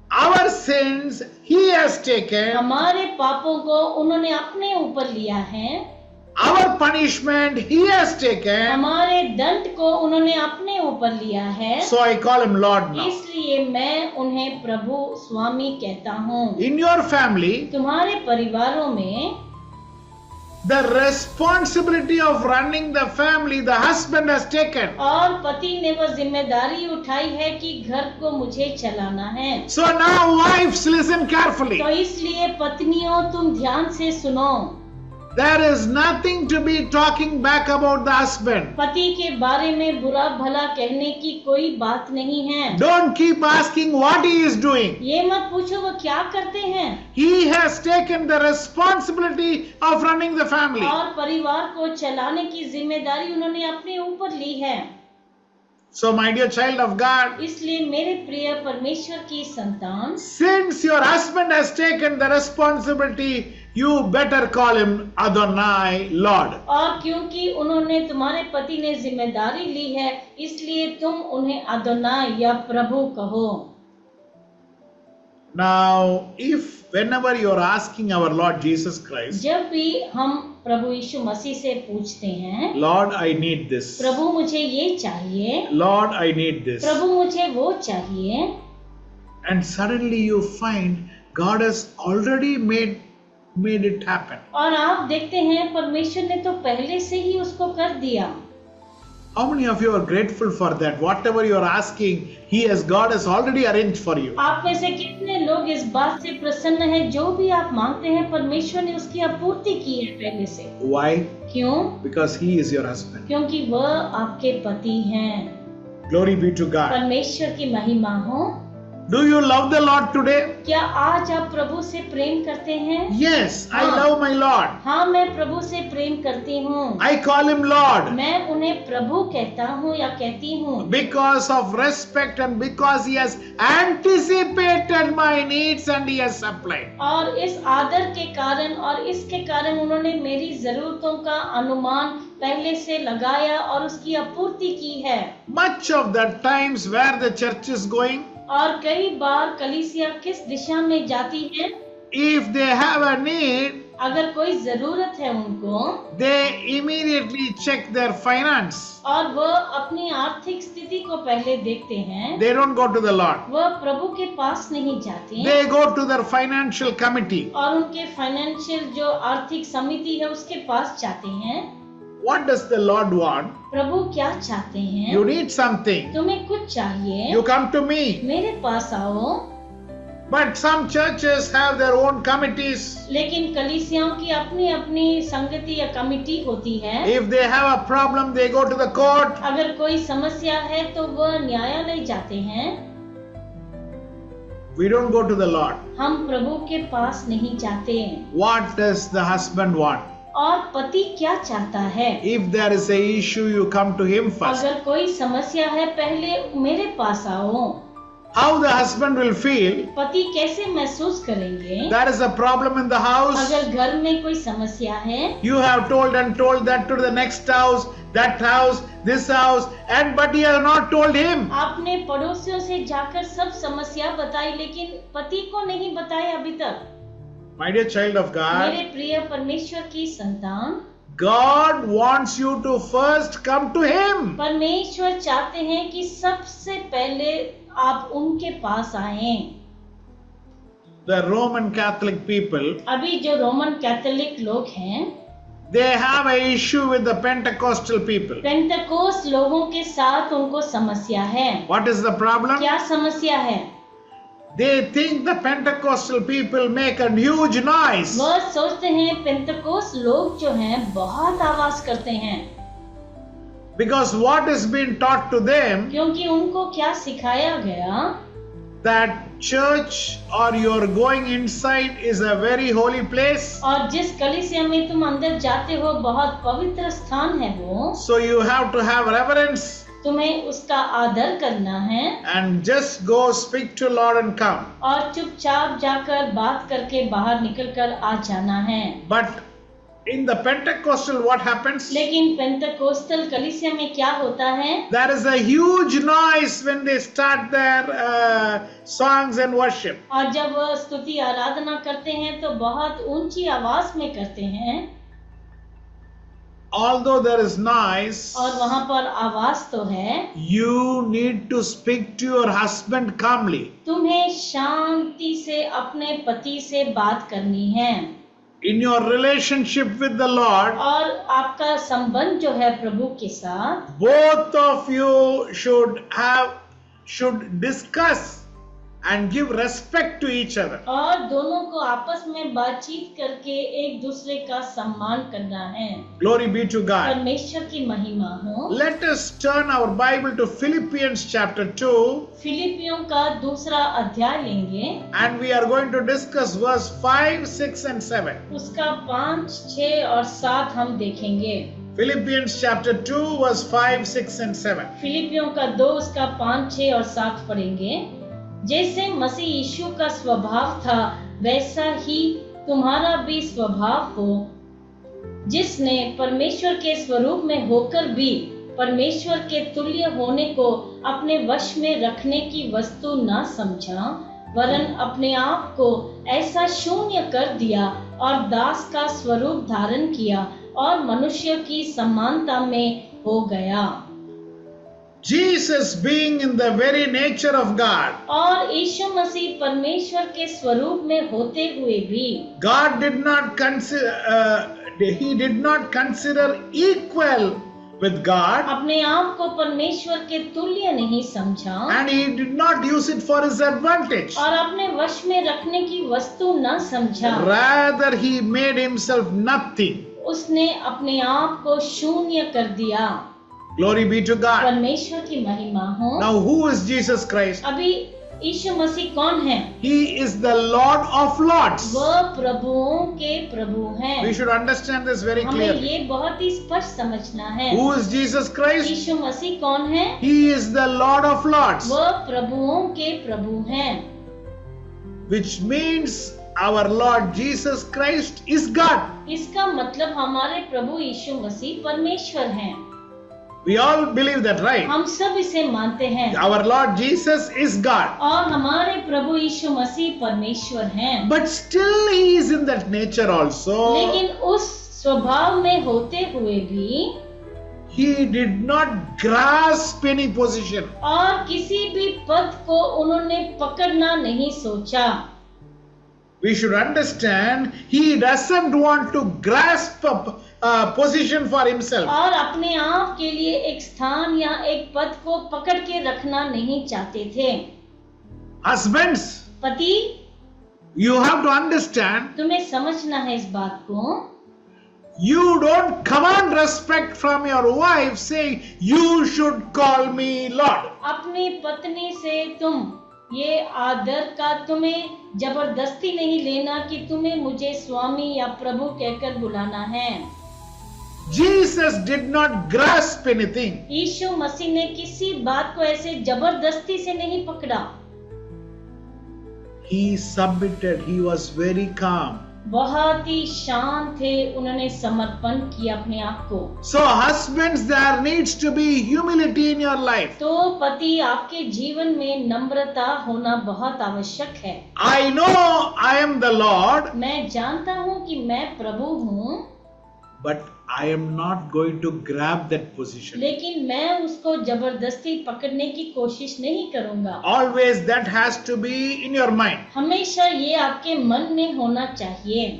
Our sins he has taken. हमारे पापों को उन्होंने अपने ऊपर लिया है। Our punishment he has taken. हमारे दंड को उन्होंने अपने ऊपर लिया है। So I call him Lord now. इसलिए मैं उन्हें प्रभु स्वामी कहता हूँ। In your family, तुम्हारे परिवारों में the responsibility of running the family the husband has taken. और पति ने वह जिम्मेदारी उठाई है कि घर को मुझे चलाना है। So now wives, listen carefully. तो इसलिए पत्नियों तुम ध्यान से सुनो। There is nothing to be talking back about the husband. पति के बारे में बुरा भला कहने की कोई बात नहीं है। Don't keep asking what he is doing. ये मत पूछो वो क्या करते हैं। He has taken the responsibility of running the family. और परिवार को चलाने की जिम्मेदारी उन्होंने अपने ऊपर ली है। So my dear child of God, इसलिए मेरे प्रिय परमेश्वर की संतान, since your husband has taken the responsibility, you better call him Adonai Lord. और क्योंकि उन्होंने तुम्हारे पति ने जिम्मेदारी ली है इसलिए तुम उन्हें अदोनाई या प्रभु कहो। Now, if whenever you are asking our Lord Jesus Christ, जब भी हम प्रभु यीशु मसीह से पूछते हैं, Lord, I need this. प्रभु मुझे ये चाहिए, Lord, I need this. प्रभु मुझे वो चाहिए, And suddenly you find God has already made it happen. और आप देखते हैं परमेश्वर ने तो पहले से ही उसको कर दिया। How many of you are grateful for that? Whatever you are asking, God has already arranged for you. आप में से कितने लोग इस बात से प्रसन्न हैं जो भी आप मांगते हैं परमेश्वर ने उसकी आपूर्ति की है पहले से। Why? क्यों? Because He is your husband. क्योंकि वह आपके पति हैं। Glory be to God. परमेश्वर की महिमा हो। Do you love the Lord today? क्या आज आप प्रभु से प्रेम करते हैं? Yes, I हाँ। love my Lord. हाँ, मैं प्रभु से प्रेम करती हूँ। I call Him Lord. मैं उन्हें प्रभु कहता हूँ या कहती हूँ Because of respect and because He has anticipated my needs and He has supplied. और इस आदर के कारण और इसके कारण उन्होंने मेरी जरूरतों का अनुमान पहले से लगाया और उसकी आपूर्ति की है। Much of the times where the church is going, और कई बार कलीसिया किस दिशा में जाती है? if they have a need, अगर कोई जरूरत है उनको, they immediately check their finance. और वह अपनी आर्थिक स्थिति को पहले देखते हैं। They don't go to the Lord. वह प्रभु के पास नहीं जाते। They go to their financial committee. और उनके फाइनेंशियल जो आर्थिक समिति है उसके पास जाते हैं। What does the Lord want? प्रभु क्या चाहते हैं? You need something. तुम्हें कुछ चाहिए, You come to me. मेरे पास आओ। But some churches have their own committees. लेकिन कलीसियाओं की अपनी अपनी संगति या कमिटी होती है। If they have a problem, they go to the court. अगर कोई समस्या है तो वह न्यायालय जाते हैं। We don't go to the Lord. हम प्रभु के पास नहीं जाते। What does the husband want? और पति क्या चाहता है? If there is a issue, you come to him first. अगर कोई समस्या है पहले मेरे पास आओ। How the husband will feel? पति कैसे महसूस करेंगे? There is a problem in the house. अगर घर में कोई समस्या है, You have told and told that to the next house, that house, this house, and but you have not told him. आपने पड़ोसियों से जाकर सब समस्या बताई लेकिन पति को नहीं बताया अभी तक। My dear child of God, मेरे प्रिय परमेश्वर की संतान, God wants you to first come to Him. परमेश्वर चाहते हैं कि सबसे पहले आप उनके पास आएं। The Roman Catholic people, अभी जो रोमन कैथोलिक लोग हैं, they have a issue with the Pentecostal people. Pentecost लोगों के साथ उनको समस्या है। What is the problem? क्या समस्या है? They think the Pentecostal people make a huge noise. वह सोचते हैं पेंटेकोस्ट लोग जो हैं बहुत आवाज करते हैं। Because what is being taught to them, क्योंकि उनको क्या सिखाया गया? that church or you're going inside is a very holy place. और जिस कलीसिया में तुम अंदर जाते हो बहुत पवित्र स्थान है वो, So you have to have reverence तुम्हें उसका आदर करना है and just go speak to Lord and come. और चुपचाप जाकर बात करके बाहर निकलकर आ जाना है। But in the Pentecostal, what happens? लेकिन पेंटेकोस्टल कलीसिया में क्या होता है? There is a huge noise when they start their songs and worship. और जब वह स्तुति आराधना करते हैं तो बहुत ऊंची आवाज में करते हैं। Although there is noise, और वहाँ पर आवाज तो है, you need to speak to your husband calmly. तुम्हें शांति से अपने पति से बात करनी है। In your relationship with the Lord, और आपका संबंध जो है प्रभु के साथ, both of you should discuss and give respect to each other. और दोनों को आपस में बातचीत करके एक दूसरे का सम्मान करना है। Glory be to God. परमेश्वर की महिमा हो। Let us turn our Bible to Philippians chapter 2 फिलिपियों का दूसरा अध्याय लेंगे, and we are going to discuss verse 5, 6 and 7. उसका 5, 6 और 7 हम देखेंगे। Philippians chapter 2 verse 5, 6 and 7. फिलिपियों का 2 उसका 5, 6 और 7 पढ़ेंगे। जैसे मसीह यीशु का स्वभाव था वैसा ही तुम्हारा भी स्वभाव हो, जिसने परमेश्वर के स्वरूप में होकर भी परमेश्वर के तुल्य होने को अपने वश में रखने की वस्तु न समझा, वरन अपने आप को ऐसा शून्य कर दिया और दास का स्वरूप धारण किया और मनुष्य की समानता में हो गया। Jesus being in the very nature of God, और यीशु मसीह परमेश्वर के स्वरूप में होते हुए भी God did not consider equal with God, अपने आप को परमेश्वर के तुल्य नहीं समझा and he did not use it for his advantage. और अपने वश में रखने की वस्तु न समझा, Rather he made himself nothing. उसने अपने आप को शून्य कर दिया। Glory be to God. परमेश्वर की महिमा हो। Now who is Jesus Christ? अभी यीशु मसीह कौन है? He is the Lord of Lords. वह प्रभुओं के प्रभु हैं। We should understand this very हमें clearly. ये बहुत ही स्पष्ट समझना है। Who is Jesus Christ? यीशु मसीह कौन है? He is the Lord of Lords, वह प्रभुओं के प्रभु हैं, which means our Lord Jesus Christ is God. इसका मतलब हमारे प्रभु यीशु मसीह परमेश्वर हैं। We all believe that, right? हम सब इसे मानते हैं। Our Lord Jesus is God. और हमारे प्रभु यीशु मसीह परमेश्वर हैं। But still he is in that nature also. लेकिन उस स्वभाव में होते हुए भी He did not grasp any position. और किसी भी पद को उन्होंने पकड़ना नहीं सोचा। We should understand he doesn't want to grasp a position for himself. और अपने आप के लिए एक स्थान या एक पद को पकड़ के रखना नहीं चाहते थे। Husbands, पति, you have to understand, तुम्हें समझना है इस बात को। you don't command respect from your wife saying you should call me Lord. अपनी पत्नी से तुम ये आदर का तुम्हें जबरदस्ती नहीं लेना कि तुम्हें मुझे स्वामी या प्रभु कहकर बुलाना है। Jesus did not grasp anything. यीशु मसीह ने किसी बात को ऐसे जबरदस्ती से नहीं पकड़ा। He submitted. He was very calm. बहुत ही शांत थे, उन्होंने समर्पण किया अपने आप को। So husbands, there needs to be humility in your life. तो पति, आपके जीवन में नम्रता होना बहुत आवश्यक है। I know I am the Lord, मैं जानता हूँ कि मैं प्रभु हूँ, but I am not going to grab that position. लेकिन मैं उसको जबरदस्ती पकड़ने की कोशिश नहीं करूँगा। Always that has to be in your mind. हमेशा ये आपके मन में होना चाहिए।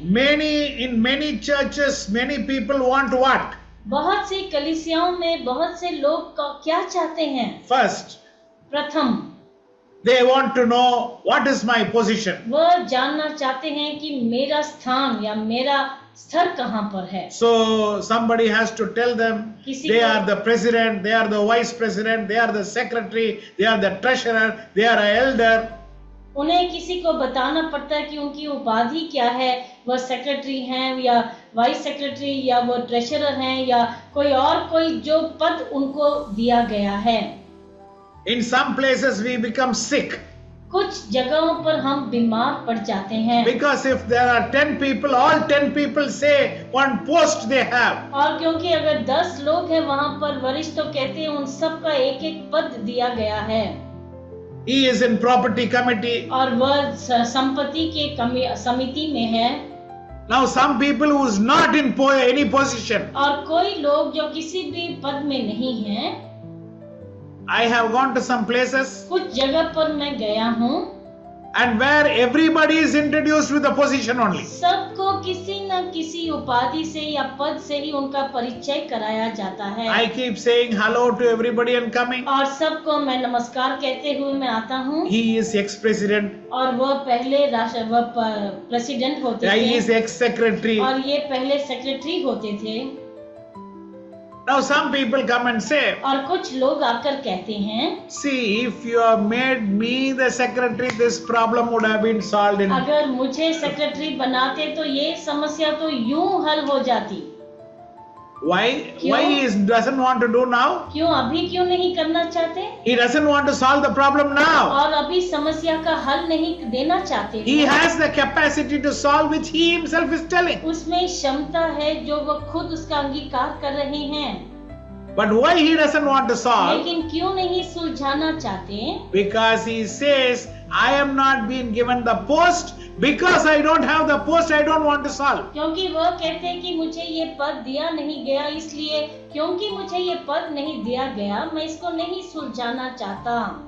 In many churches, many people want what? बहुत सी कलीसियाओं में बहुत से लोग क्या चाहते हैं? First, प्रथम, they want to know what is my position. वह जानना चाहते हैं कि मेरा स्थान या मेरा स्तर कहाँ पर है। So somebody has to tell them किसी they को- are the president, they are the vice president, they are the secretary, they are the treasurer, they are an elder. उन्हें किसी को बताना पड़ता है कि उनकी उपाधि क्या है, वह सेक्रेटरी हैं या वाइस सेक्रेटरी या वो ट्रेजरर हैं या कोई जो पद उनको दिया गया है। In some places we become sick कुछ जगहों पर हम बीमार पड़ जाते हैं, because if there are 10 people, all 10 people say one post they have. और क्योंकि अगर 10 लोग हैं वहाँ पर वरिष्ठ तो कहते हैं उन सब का एक एक पद दिया गया है He is in property committee. और वह संपत्ति के समिति में है। Now some people who is not in any position. और कोई लोग जो किसी भी पद में नहीं हैं, I have gone to some places कुछ जगह पर मैं गया हूँ and where everybody is introduced with a position only. सबको किसी न किसी उपाधि से या पद से ही उनका परिचय कराया जाता है। I keep saying hello to everybody and coming. और सबको मैं नमस्कार कहते हुए मैं आता हूँ। He is ex-president. और वह पहले प्रेसिडेंट होते He थे is ex-secretary. और ये पहले सेक्रेटरी होते थे। Now some people come and say, और कुछ लोग आकर कहते हैं, see, if you have made me the secretary, this problem would have been solved in. अगर मुझे सेक्रेटरी बनाते तो ये समस्या तो यूं हल हो जाती। Why he doesn't want to do now? क्यों अभी क्यों नहीं करना चाहते? He doesn't want to solve the problem now. और अभी समस्या का हल नहीं देना चाहते। He has the capacity to solve, which he himself is telling. उसमें क्षमता है जो वो खुद उसका अंगीकार कर रहे हैं। But why he doesn't want to solve? लेकिन क्यों नहीं सुलझाना चाहते? Because he says, I am not being given the post. Because I don't have the post, I don't want to solve. क्योंकि वह कहते हैं कि मुझे ये पद दिया नहीं गया, इसलिए क्योंकि मुझे ये पद नहीं दिया गया मैं इसको नहीं सुलझाना चाहता।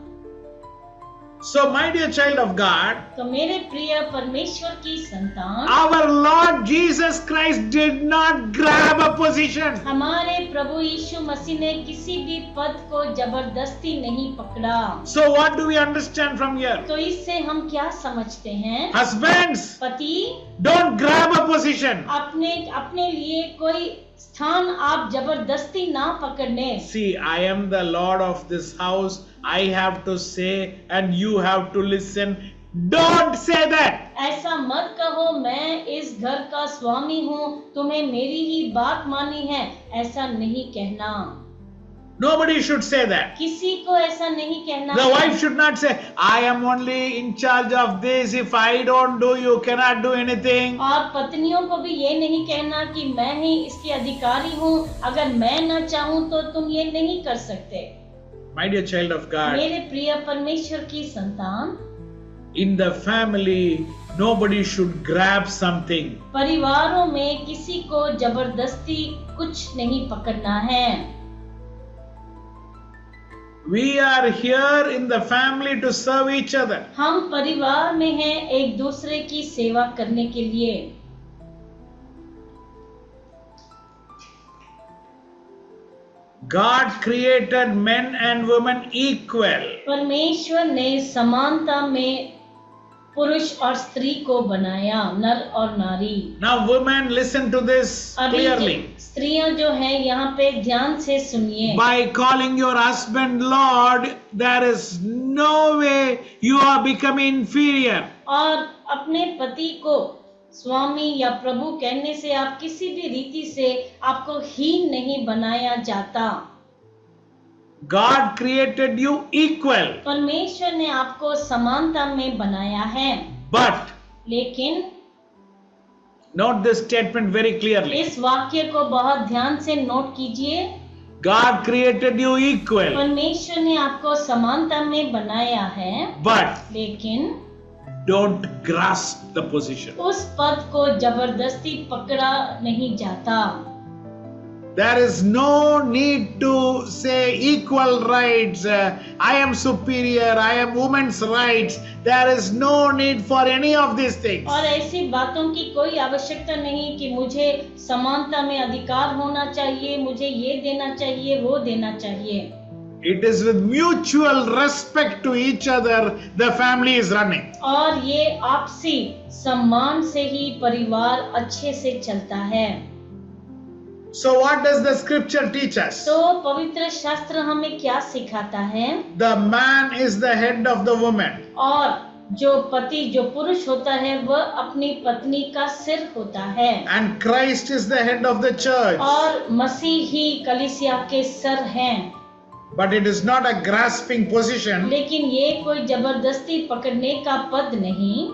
So my dear child of God, तो मेरे प्रिय परमेश्वर की संतान, our Lord Jesus Christ did not grab a position. हमारे प्रभु यीशु मसीह ने किसी भी पद को जबरदस्ती नहीं पकड़ा। So what do we understand from here? तो इससे हम क्या समझते हैं? Husbands, पति don't grab a position. अपने लिए कोई स्थान आप जबरदस्ती ना पकड़ने। See, I am the Lord of this house. I have to say and you have to listen. Don't say that. ऐसा मत कहो मैं इस घर का स्वामी हूँ, तुम्हें मेरी ही बात मानी है, ऐसा नहीं कहना। Nobody should say that. किसी को ऐसा नहीं कहना। The wife should not say, I am only in charge of this. If I don't do, you cannot do anything. और पत्नियों को भी ये नहीं कहना कि मैं ही इसकी अधिकारी हूँ, अगर मैं न चाहूँ तो तुम ये नहीं कर सकते। My dear child of God, मेरे प्रिय परमेश्वर की संतान, in the family, nobody should grab something. परिवारों में किसी को जबरदस्ती कुछ नहीं पकड़ना है। We are here in the family to serve each other. हम परिवार में हैं एक दूसरे की सेवा करने के लिए। God created men and women equal. परमेश्वर ने समानता में पुरुष और स्त्री को बनाया, नर और नारी। Now women, listen to this clearly. स्त्रियां जो हैं यहाँ पे ध्यान से सुनिए। By calling your husband Lord, there is no way you are becoming inferior. और अपने पति को स्वामी या प्रभु कहने से आप किसी भी रीति से आपको हीन नहीं बनाया जाता। God created you equal. परमेश्वर ने आपको समानता में बनाया है। But लेकिन note this statement very clearly. इस वाक्य को बहुत ध्यान से नोट कीजिए। God created you equal. परमेश्वर ने आपको समानता में बनाया है, But लेकिन don't grasp the position. उस पद को जबरदस्ती पकड़ा नहीं जाता। There is no need to say equal rights. I am superior. I am women's rights. There is no need for any of these things. और ऐसी बातों की कोई आवश्यकता नहीं कि मुझे समानता में अधिकार होना चाहिए, मुझे ये देना चाहिए, वो देना चाहिए। It is with mutual respect to each other the family is running. और ये आपसी सम्मान से ही परिवार अच्छे से चलता है। So what does the scripture teach us? तो पवित्र शास्त्र हमें क्या सिखाता है? The man is the head of the woman. और जो पति जो पुरुष होता है वह अपनी पत्नी का सिर होता है and Christ is the head of the church. और मसीह ही कलीसिया के सर हैं। But it is not a grasping position. लेकिन ये कोई जबरदस्ती पकड़ने का पद नहीं,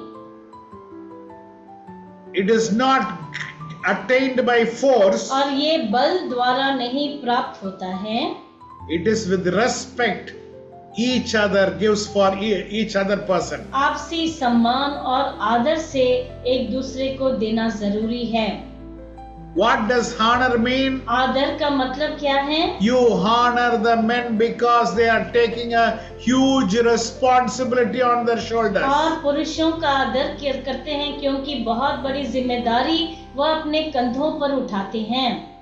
It is not attained by force. और ये बल द्वारा नहीं प्राप्त होता है। It is with respect each other gives for each other person. आपसी सम्मान और आदर से एक दूसरे को देना जरूरी है। What does honor mean? आदर का मतलब क्या है? You honor the men because they are taking a huge responsibility on their shoulders. और पुरुषों का आदर करते हैं क्योंकि बहुत बड़ी जिम्मेदारी वह अपने कंधों पर उठाते हैं।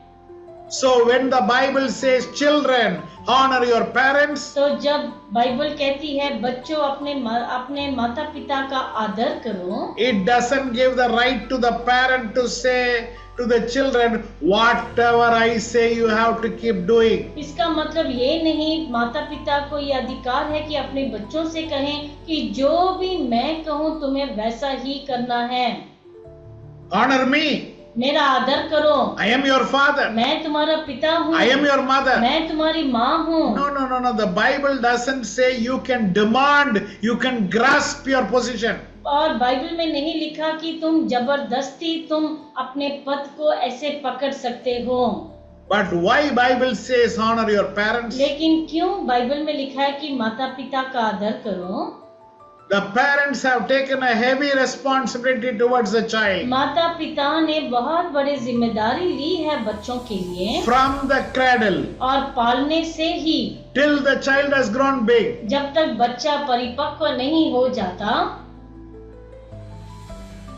So when the Bible says children honor your parents, तो जब बाइबल कहती है बच्चों अपने माता पिता का आदर करो, it doesn't give the right to the parent to say to the children, whatever I say you have to keep doing. इसका मतलब ये नहीं माता पिता को ये अधिकार है कि अपने बच्चों से कहें कि जो भी मैं कहूँ तुम्हें वैसा ही करना है। Honor me. मेरा आदर करो। I am your father. मैं तुम्हारा पिता हूँ। I am your mother. मैं तुम्हारी माँ हूँ। No. The Bible doesn't say you can demand, you can grasp your position. और बाइबल में नहीं लिखा कि तुम जबरदस्ती तुम अपने पद को ऐसे पकड़ सकते हो। But why Bible says honor your parents? लेकिन क्यों बाइबल में लिखा है कि माता पिता का आदर करो? The parents have taken a heavy responsibility towards the child. माता पिता ने बहुत बड़ी जिम्मेदारी ली है बच्चों के लिए। From the cradle और पालने से ही till the child has grown big. जब तक बच्चा परिपक्व नहीं हो जाता,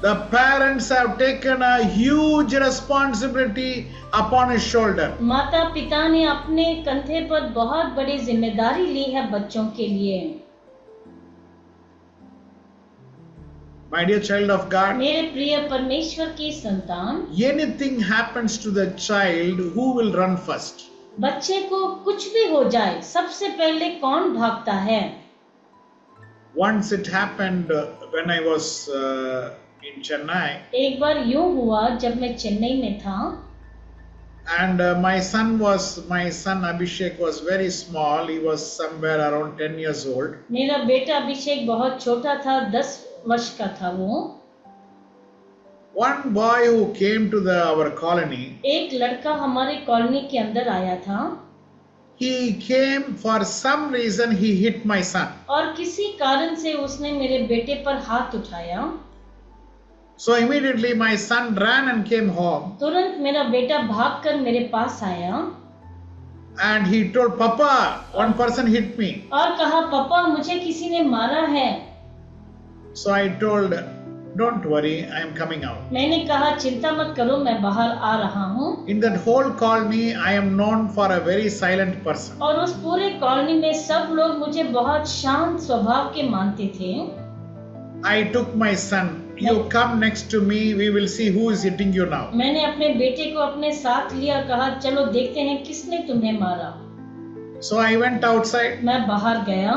The parents have taken a huge responsibility upon his shoulder. माता पिता ने अपने कंधे पर बहुत बड़ी जिम्मेदारी ली है बच्चों के लिए। My dear child of God, मेरे प्रिय परमेश्वर की संतान, anything happens to the child, who will run first? बच्चे को कुछ भी हो जाए सबसे पहले कौन भागता है? Once it happened when I was in Chennai, एक बार यूं हुआ जब मैं चेन्नई में था and my son Abhishek was very small. He was somewhere around 10 years old. मेरा बेटा अभिषेक बहुत छोटा था, 10 वर्ष का था वो। One boy who came to our colony, एक लड़का हमारे कॉलोनी के अंदर आया था he came for some reason he hit my son. और किसी कारण से उसने मेरे बेटे पर हाथ उठाया। So immediately my son ran and came home तुरंत मेरा बेटा भागकर मेरे पास आया and he told, Papa, one person hit me. और कहा पापा मुझे किसी ने मारा है। So I told, don't worry, I am coming out. मैंने कहा चिंता मत करो मैं बाहर आ रहा हूँ। In that whole colony, I am known for a very silent person. और उस पूरे कॉलोनी में सब लोग मुझे बहुत शांत स्वभाव के मानते थे। I took my son. You come next to me, we will see who is hitting you now. मैंने अपने बेटे को अपने साथ लिया, कहा चलो देखते हैं किसने तुम्हें मारा। So I went outside. मैं बाहर गया,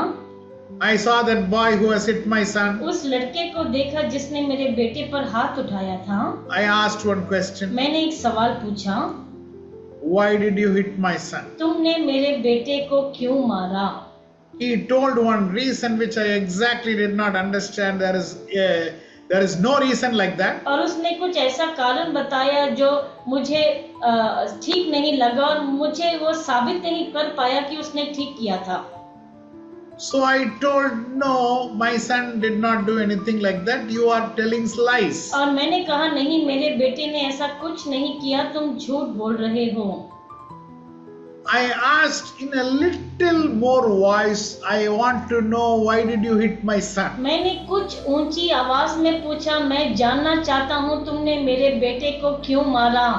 I saw that boy who has hit my son. उस लड़के को देखा जिसने मेरे बेटे पर हाथ उठाया था। I asked one question. मैंने एक सवाल पूछा, Why did you hit my son? तुमने मेरे बेटे को क्यों मारा? He told one reason which I exactly did not understand. There is no reason like that. और उसने कुछ ऐसा कारण बताया जो मुझे ठीक नहीं लगा और मुझे वो साबित नहीं कर पाया कि उसने ठीक किया था। So I told, no, my son did not do anything like that. You are telling lies. और मैंने कहा नहीं मेरे बेटे ने ऐसा कुछ नहीं किया, तुम झूठ बोल रहे हो। I asked in a little more voice, I want to know why did you hit my son? मैंने कुछ ऊंची आवाज में पूछा, मैं जानना चाहता हूँ तुमने मेरे बेटे को क्यों मारा?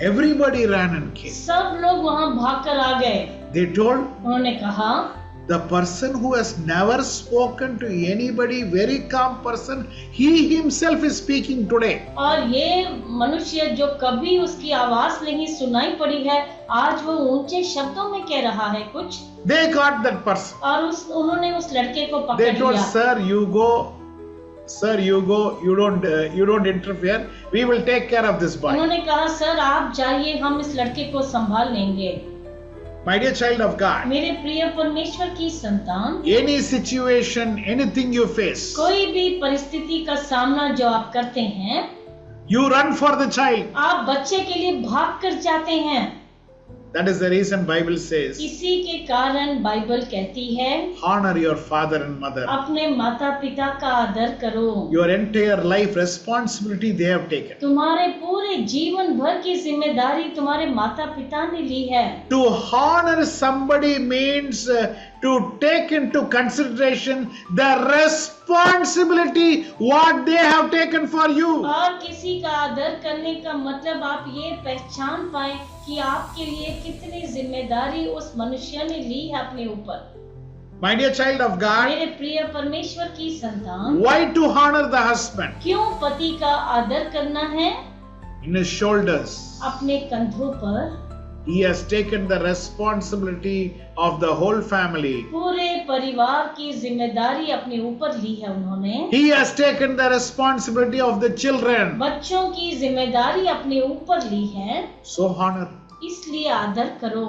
Everybody ran and came. सब लोग वहाँ भागकर आ गए। They told, उन्होंने कहा the person who has never spoken to anybody, very calm person, he himself is speaking today. और ये मनुष्य जो कभी उसकी आवाज नहीं सुनाई पड़ी है, आज वो ऊंचे शब्दों में कह रहा है कुछ। They got that person. और उन्होंने उस लड़के को पकड़ They told, लिया। sir, you go Sir, you go. You don't interfere. We will take care of this boy. उन्होंने कहा सर आप जाइए, हम इस लड़के को संभाल लेंगे। My dear child of God, मेरे प्रिय परमेश्वर की संतान, any situation, anything you face, कोई भी परिस्थिति का सामना जो आप करते हैं, you run for the child. आप बच्चे के लिए भाग कर जाते हैं। That is the reason Bible says, इसी के कारण बाइबल कहती है honor your father and mother. अपने माता पिता का आदर करो। Your entire life responsibility they have taken. तुम्हारे पूरे जीवन भर की जिम्मेदारी तुम्हारे माता पिता ने ली है। To honor somebody means to take into consideration the responsibility what they have taken for you. और किसी का आदर करने का मतलब आप ये पहचान पाए कि आपके लिए कितनी जिम्मेदारी उस मनुष्य ने ली है अपने ऊपर। My dear child of God, मेरे प्रिय परमेश्वर की संतान, why to honor the husband? क्यों पति का आदर करना है? In his shoulders, अपने कंधों पर he has taken the responsibility of the whole family. पूरे परिवार की जिम्मेदारी अपने ऊपर ली है उन्होंने। He has taken the responsibility of the children. बच्चों की जिम्मेदारी अपने ऊपर ली है, So honor. इसलिए आदर करो।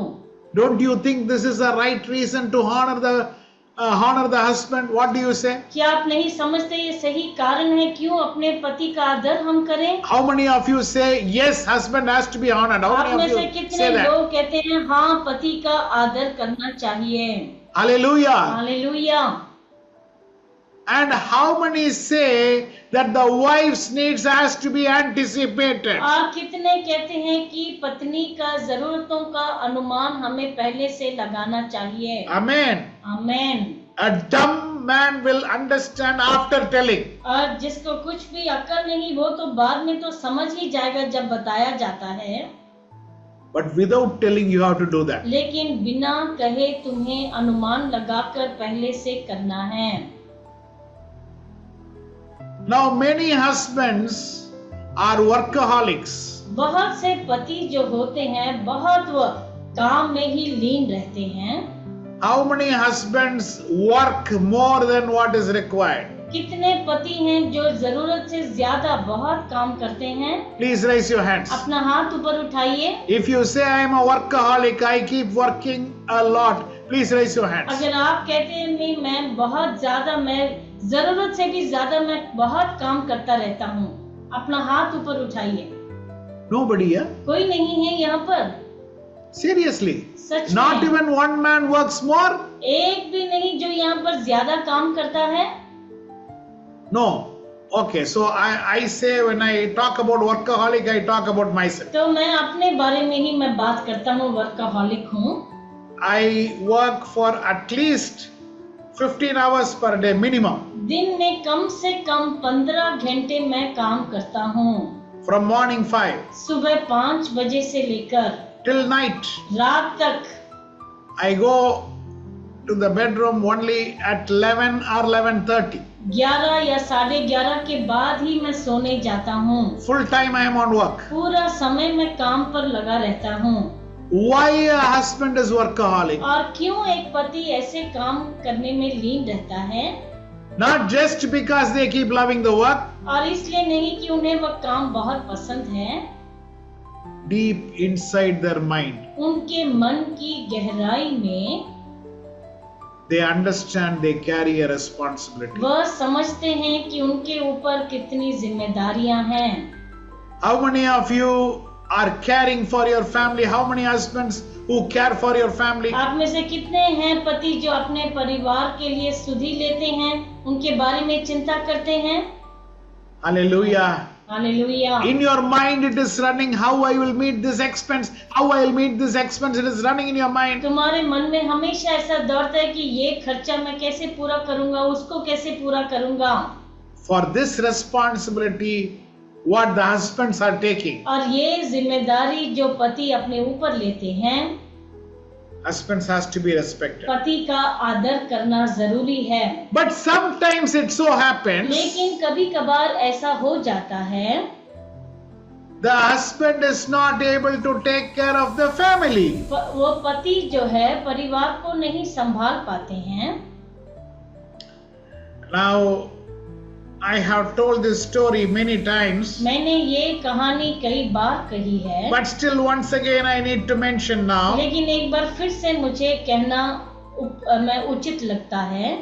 Don't you think this is the right reason to honor the husband? What do you say? क्या आप नहीं समझते ये सही कारण है क्यों अपने पति का आदर हम करें? How many of you say yes, husband has to be honored? How आप में many से of you कितने say that? लोग कहते हैं हाँ पति का आदर करना चाहिए? Hallelujah. Hallelujah. And how many say that the wife's needs has to be anticipated? और कितने कहते हैं कि पत्नी का जरूरतों का अनुमान हमें पहले से लगाना चाहिए? Amen. Amen. A dumb man will understand after telling. और जिसको कुछ भी अक्ल नहीं वो तो बाद में तो समझ ही जाएगा जब बताया जाता है, But without telling, you have to do that. लेकिन बिना कहे तुम्हें अनुमान लगाकर पहले से करना है। Now, many husbands are workaholics. बहुत से पति जो होते हैं बहुत वो काम में ही लीन रहते हैं। How many husbands work more than what is required? कितने पति हैं जो जरूरत से ज्यादा बहुत काम करते हैं? Please raise your hands. अपना हाथ ऊपर उठाइए। If you say I am a workaholic, I keep working a lot, please raise your hands. अगर आप कहते हैं नहीं मैं बहुत ज्यादा, मैं जरूरत से भी ज्यादा मैं बहुत काम करता रहता हूँ, अपना हाथ ऊपर उठाइए। Nobody here? कोई नहीं है यहाँ पर? Seriously? सच Not में even one man works more? एक भी नहीं जो यहाँ पर ज्यादा काम करता है? No. Okay, so I say when I talk about workaholic, I talk about myself. तो मैं अपने बारे में ही मैं बात करता हूँ, वर्कaholic हूँ। I work for at least 15 hours per day minimum. दिन में कम से कम 15 घंटे मैं काम करता हूँ। From morning 5 सुबह 5 बजे से लेकर till night. रात तक। I go to the bedroom only at 11 or 11:30. 11 या 11:30 के बाद ही मैं सोने जाता हूँ। Full time I am on work. पूरा समय मैं काम पर लगा रहता हूँ। Why a husband is workaholic? और क्यों एक पति ऐसे काम करने में लीन रहता है? Not just because they keep loving the work. और इसलिए नहीं कि उन्हें वह काम बहुत पसंद है। Deep inside their mind, उनके मन की गहराई में they understand they carry a responsibility. वह समझते हैं कि उनके ऊपर कितनी जिम्मेदारियां हैं। How many of you are caring for your family? How many husbands who care for your family? आप में से कितने हैं पति जो अपने परिवार के लिए सुधि लेते हैं, उनके बारे में चिंता करते हैं? Hallelujah. Hallelujah. In your mind it is running, how I will meet this expense, how I will meet this expense, it is running in your mind. तुम्हारे मन में हमेशा ऐसा दौड़ता है कि ये खर्चा मैं कैसे पूरा करूंगा, उसको कैसे पूरा करूंगा। For this responsibility, what the husbands are taking, और ये जिम्मेदारी जो पति अपने ऊपर लेते हैं, husbands has to be respected. पति का आदर करना जरूरी है। But sometimes it so happens, लेकिन कभी कभार ऐसा हो जाता है the husband is not able to take care of the family. वो पति जो है परिवार को नहीं संभाल पाते हैं। Now, I have told this story many times, मैंने ये कहानी कई बार कही है, but still once again I need to mention now. लेकिन एक बार फिर से मुझे कहना मैं उचित लगता है।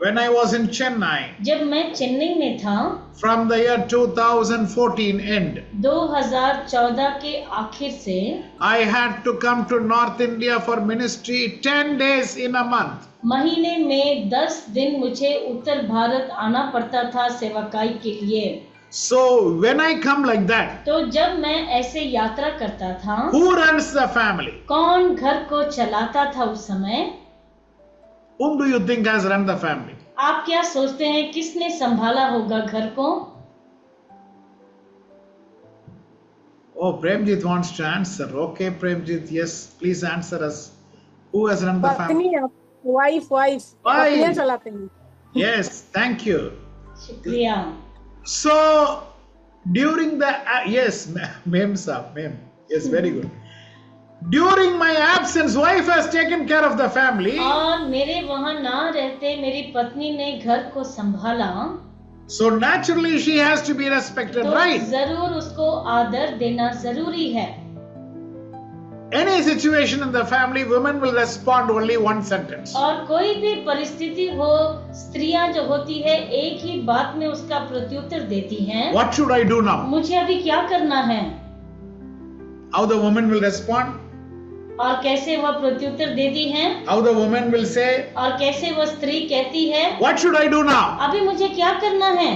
When I was in Chennai, जब मैं चेन्नई में था, from the year 2014 end, 2014 के आखिर से I had to come to North India for ministry 10 days in a month. महीने में 10 दिन मुझे उत्तर भारत आना पड़ता था सेवकाई के लिए। So when I come like that, तो जब मैं ऐसे यात्रा करता था, who runs the family? कौन घर को चलाता था उस समय? Whom do you think has run the family? आप क्या सोचते हैं किसने संभाला होगा घर को? Oh, Premjit wants to answer. Okay, Premjit, yes, please answer us. Who has run the family? पत्नी, वाइफ पत्नियां चलाते हैं। Yes, thank you. शुक्रिया। So during the yes, ma'am, ma'am, yes, very good. During my absence, wife has taken care of the family. और मेरे वहाँ ना रहते मेरी पत्नी ने घर को संभाला, So naturally she has to be respected, तो right? जरूर उसको आदर देना जरूरी है। Any situation in the family, women will respond only one sentence. और कोई भी परिस्थिति हो, स्त्रियां जो होती है एक ही बात में उसका प्रत्युत्तर देती हैं। What should I do now? मुझे अभी क्या करना है? How the woman will respond? और कैसे वह प्रत्युत्तर देती हैं? How the woman will say, और कैसे वह स्त्री कहती है, what should I do now? अभी मुझे क्या करना है?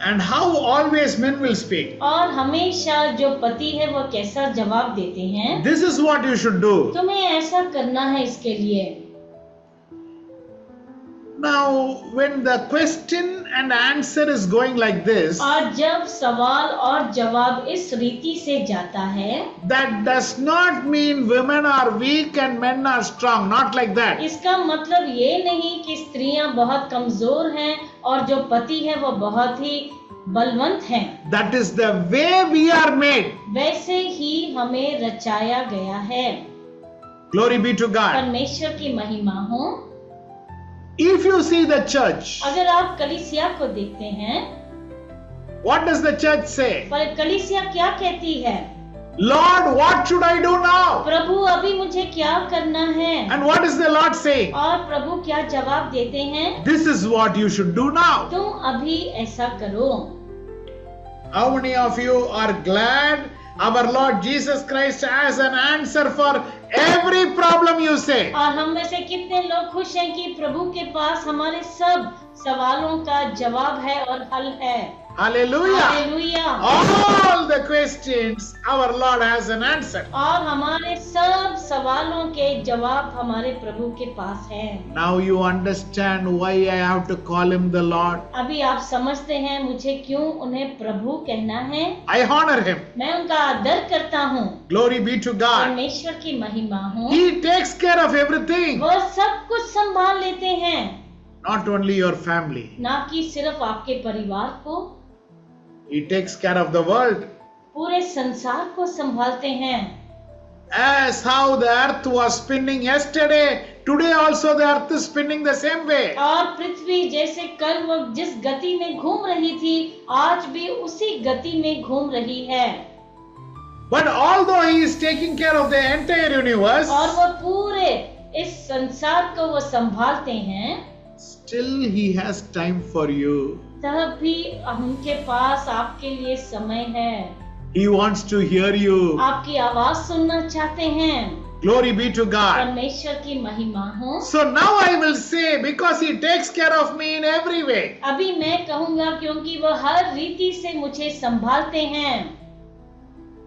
And how always men will speak. और हमेशा जो पति है वह कैसा जवाब देते हैं? This is what you should do. तुम्हें ऐसा करना है इसके लिए। Now, when the question and answer is going like this, और जब सवाल और जवाब इस रीति से जाता है, that does not mean women are weak and men are strong. Not like that. इसका मतलब ये नहीं कि स्त्रियां बहुत कमजोर हैं और जो पति है वो बहुत ही बलवंत हैं। That is the way we are made. वैसे ही हमें रचाया गया है। Glory be to God. परमेश्वर की महिमा हो। If you see the church, अगर आप कलीसिया को देखते हैं, what does the church say? पर कलीसिया क्या कहती है? Lord, what should I do now? प्रभु अभी मुझे क्या करना है? And what is the Lord saying? और प्रभु क्या जवाब देते हैं? This is what you should do now. तुम अभी ऐसा करो। How many of you are glad our Lord Jesus Christ has an answer for every problem you say? और हम में से कितने लोग खुश हैं कि प्रभु के पास हमारे सब सवालों का जवाब है और हल है। Hallelujah. Hallelujah. All the questions our Lord has an answer. और हमारे सब सवालों के जवाब हमारे प्रभु के पास है। Now you understand why I have to call him the Lord. अभी आप समझते हैं मुझे क्यों उन्हें प्रभु कहना है? I honor him. मैं उनका आदर करता हूँ। Glory be to God. परमेश्वर की महिमा हो। He takes care of everything. वो सब कुछ संभाल लेते हैं, Not only your family. ना कि सिर्फ आपके परिवार को, He takes care of the world. पूरे संसार को संभालते हैं। As how the earth was spinning yesterday, today also the earth is spinning the same way. और पृथ्वी जैसे कल वो जिस गति में घूम रही थी, आज भी उसी गति में घूम रही है। But although he is taking care of the entire universe, और वो पूरे इस संसार को वो संभालते हैं, still he has time for you. तब भी उनके पास आपके लिए समय है। He wants to hear you. आपकी आवाज सुनना चाहते हैं। Glory be to God. परमेश्वर की महिमा हो। So now I will say, because he takes care of me in every way. अभी मैं कहूँगा क्योंकि वो हर रीति से मुझे संभालते हैं।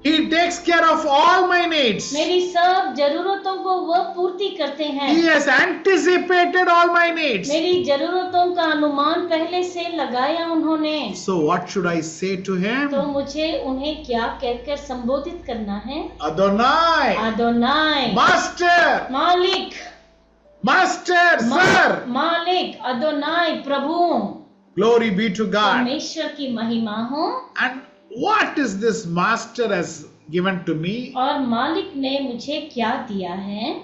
He takes care of all my needs. मेरी सब जरूरतों को वो पूर्ति करते हैं। He has anticipated all my needs. मेरी जरूरतों का अनुमान पहले से लगाया उन्होंने। So what should I say to him? तो मुझे उन्हें क्या कहकर संबोधित करना है? Adonai, अदोनाई, Master, मालिक, Master, Sir. मालिक, अदोनाई, प्रभु। Glory be to God. परमेश्वर की महिमा हो। And what is this Master has given to me? और मालिक ने मुझे क्या दिया है?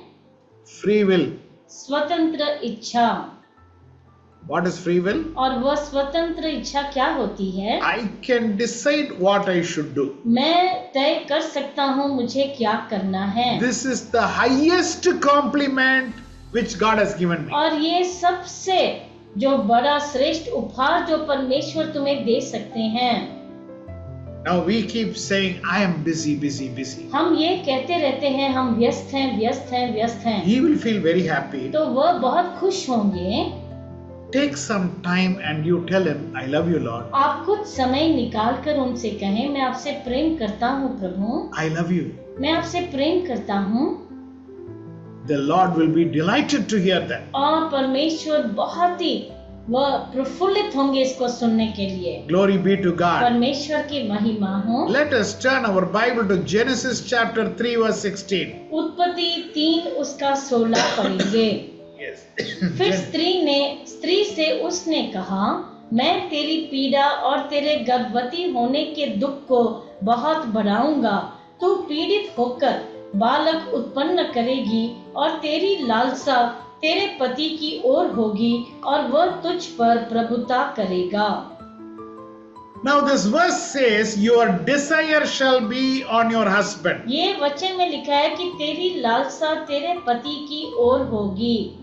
Free will. स्वतंत्र इच्छा। What is free will? और वह स्वतंत्र इच्छा क्या होती है? I can decide what I should do. मैं तय कर सकता हूँ मुझे क्या करना है। This is the highest compliment which God has given me. और ये सबसे जो बड़ा श्रेष्ठ उपहार जो परमेश्वर तुम्हें दे सकते हैं। Now we keep saying, I am busy, busy, busy. हम ये कहते रहते हैं हम व्यस्त हैं, व्यस्त हैं, व्यस्त हैं। He will feel very happy. तो वह बहुत खुश होंगे। Take some time and you tell him, I love you, Lord. आप कुछ समय निकाल कर उनसे कहें, मैं आपसे प्रेम करता हूँ प्रभु, I love you. मैं आपसे प्रेम करता हूँ। The Lord will be delighted to hear that. और परमेश्वर बहुत ही वह प्रफुल्लित होंगे इसको सुनने के लिए। Glory be to God. परमेश्वर की महिमा हो। Let us turn our Bible to Genesis chapter 3 verse 16. उत्पत्ति 3 उसका 16 पढ़ेंगे। Yes. फिर स्त्री से उसने कहा, मैं तेरी पीड़ा और तेरे गर्भवती होने के दुख को बहुत बढ़ाऊंगा। तू पीड़ित होकर बालक उत्पन्न करेगी और तेरी लालसा तेरे पति की ओर होगी और वह तुझ पर प्रभुता करेगा। Now this verse says, your desire shall be on your husband. ये वचन में लिखा है कि तेरी लालसा तेरे पति की ओर होगी।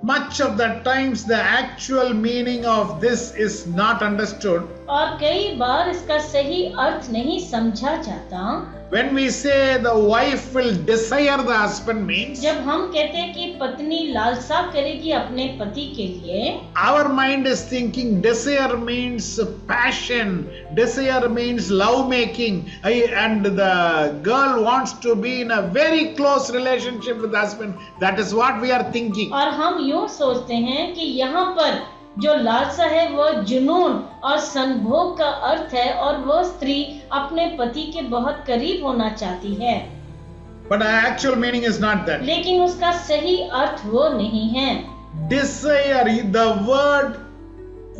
Much of the times the actual meaning of this is not understood. और कई बार इसका सही अर्थ नहीं समझा जाता। When we say the wife will desire the husband means, जब हम कहते हैं कि पत्नी लालसा करेगी अपने पति के लिए, our mind is thinking desire means passion, desire means love making, and the girl wants to be in a very close relationship with the husband. That is what we are thinking. और हम यूं सोचते हैं कि यहाँ पर जो लालसा है वह जुनून और संभोग का अर्थ है और वह स्त्री अपने पति के बहुत करीब होना चाहती है। But the actual meaning is not that. लेकिन उसका सही अर्थ वो नहीं है। Desire, the word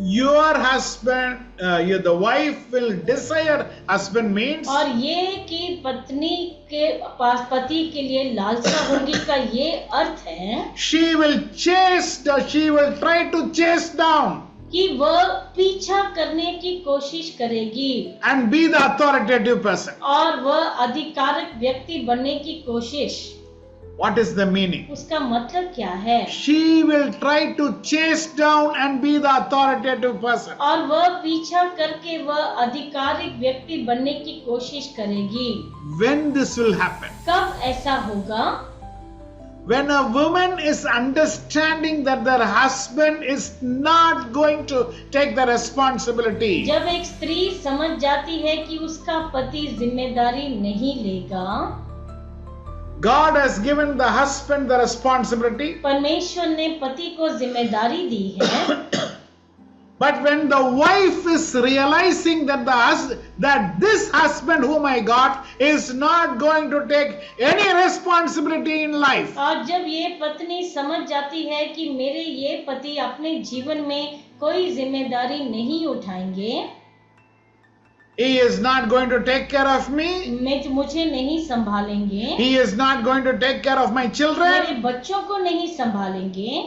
your husband, the wife will desire husband means, और ये कि पत्नी के पास पति के लिए लालसा होगी का ये अर्थ है she will try to chase down कि वह पीछा करने की कोशिश करेगी and be the authoritative person. और वह आधिकारिक व्यक्ति बनने की कोशिश। What is the meaning? उसका मतलब क्या है? She will try to chase down and be the authoritative person. और वह पीछा करके वह आधिकारिक व्यक्ति बनने की कोशिश करेगी। When this will happen? कब ऐसा होगा? When a woman is understanding that their husband is not going to take the responsibility. जब एक स्त्री समझ जाती है कि उसका पति जिम्मेदारी नहीं लेगा। God has given the husband the responsibility. परमेश्वर ने पति को जिम्मेदारी दी है। But when the wife is realizing that this husband whom I got is not going to take any responsibility in life. और जब ये पत्नी समझ जाती है कि मेरे ये पति अपने जीवन में कोई जिम्मेदारी नहीं उठाएंगे, He is not going to take care of me. मुझे नहीं संभालेंगे। He is not going to take care of my children. मेरे बच्चों को नहीं संभालेंगे।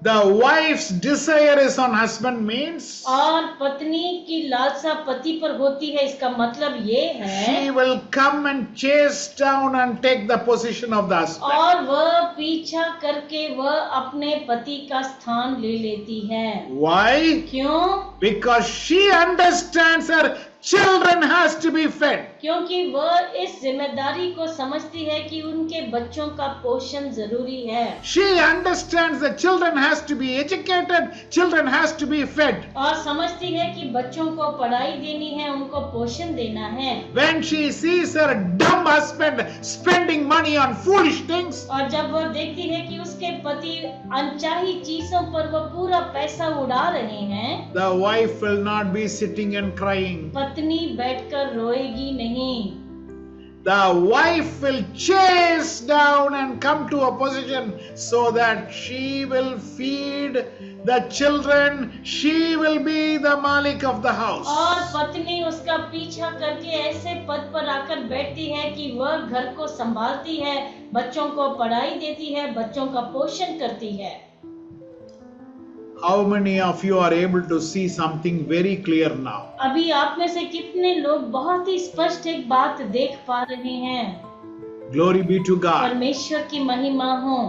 The wife's desire is on husband means और पत्नी की लालसा पति पर होती है, इसका मतलब ये है she will come and chase down and take the position of the husband. और वह पीछा करके वह अपने पति का स्थान ले लेती है। Why? क्यों? Because she understands her children has to be fed. क्योंकि वह इस जिम्मेदारी को समझती है कि उनके बच्चों का पोषण जरूरी है। She understands that children has to be educated, children has to be fed. और समझती है कि बच्चों को पढ़ाई देनी है, उनको पोषण देना है। When she sees her dumb husband spending money on foolish things, और जब वह देखती है कि उसके पति अनचाही चीजों पर वह पूरा पैसा उड़ा रहे हैं, the wife will not be sitting and crying. पत्नी बैठकर रोएगी नहीं। The wife will chase down and come to a position so that she will feed the children. She will be the malik of the house. और पत्नी उसका पीछा करके ऐसे पद पर आकर बैठती है कि वह घर को संभालती है, बच्चों को पढ़ाई देती है, बच्चों का पोषण करती है। How many of you are able to see something very clear now? अभी आप में से कितने लोग बहुत ही स्पष्ट एक बात देख पा रहे हैं? Glory be to God. परमेश्वर की महिमा हो।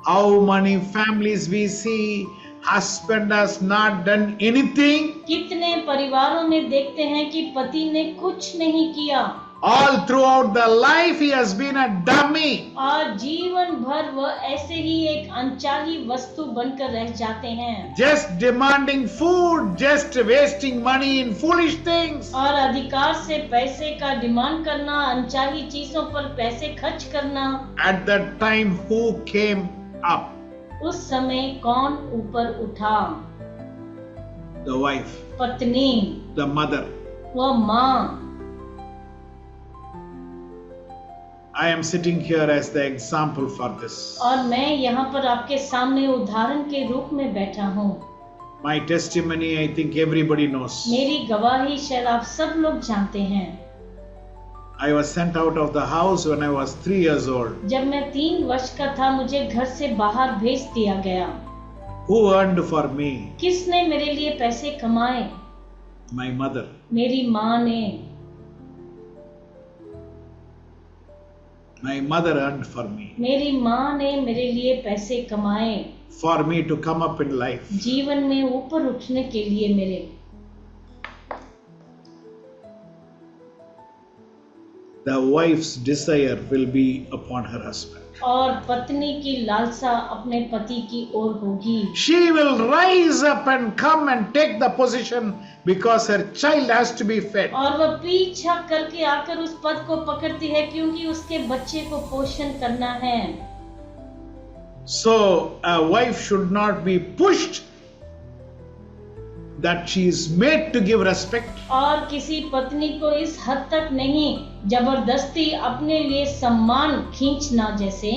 How many families we see, husband has not done anything. कितने परिवारों में देखते हैं कि पति ने कुछ नहीं किया, All throughout the life he has been a dummy. और जीवन भर वह ऐसे ही एक अनचाही वस्तु बनकर रह जाते हैं, Just demanding food, just wasting money in foolish things. और अधिकार से पैसे का डिमांड करना, अनचाही चीजों पर पैसे खर्च करना। At that time, who came up? उस समय कौन ऊपर उठा? The wife, पत्नी, the mother. वह माँ। I am sitting here as the example for this. और मैं यहाँ पर आपके सामने उदाहरण के रूप में बैठा हूँ। My testimony, I think everybody knows. मेरी गवाही शायद आप सब लोग जानते हैं। I was sent out of the house when I was 3 years old. जब मैं 3 वर्ष का था, मुझे घर से बाहर भेज दिया गया। Who earned for me? किसने मेरे लिए पैसे कमाए? My mother. मेरी माँ ने। My mother earned for me. मेरी माँ ने मेरे लिए पैसे कमाए, For me to come up in life. जीवन में ऊपर उठने के लिए मेरे। The wife's desire will be upon her husband. और पत्नी की लालसा अपने पति की ओर होगी। She will rise up and come and take the position because her child has to be fed. और वह पीछा करके आकर उस पद को पकड़ती है, क्योंकि उसके बच्चे को पोषण करना है। So a wife should not be pushed that she is made to give respect. और किसी पत्नी को इस हद तक नहीं जबरदस्ती अपने लिए सम्मान खींचना जैसे,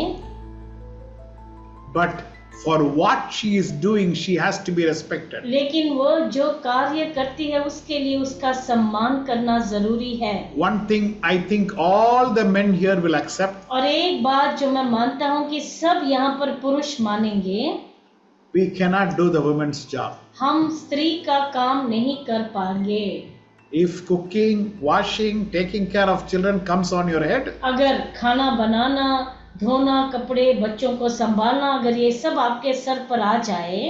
But for what she is doing, she has to be respected. लेकिन वो जो कार्य करती है उसके लिए उसका सम्मान करना जरूरी है। One thing I think all the men here will accept. और एक बात जो मैं मानता हूँ कि सब यहाँ पर पुरुष मानेंगे, We cannot do the women's job. हम स्त्री का काम नहीं कर पाएंगे। If cooking, washing, taking care of children comes on your head, अगर खाना बनाना, धोना, कपड़े, बच्चों को संभालना, अगर ये सब आपके सर पर आ जाए,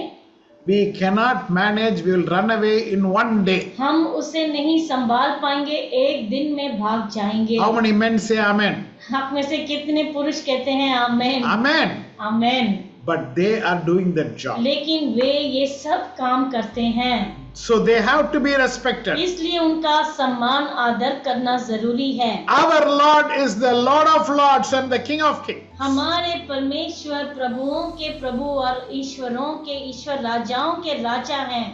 we cannot manage, we will run away in one day. हम उसे नहीं संभाल पाएंगे, एक दिन में भाग जाएंगे। How many men say amen? आप में से कितने पुरुष कहते हैं आमेन? Amen. Amen. But they are doing that job. लेकिन वे ये सब काम करते हैं, So they have to be respected. इसलिए उनका सम्मान आदर करना जरूरी है। Our Lord is the Lord of Lords and the King of Kings. हमारे परमेश्वर प्रभुओं के प्रभु और ईश्वरों के ईश्वर, राजाओं के राजा हैं।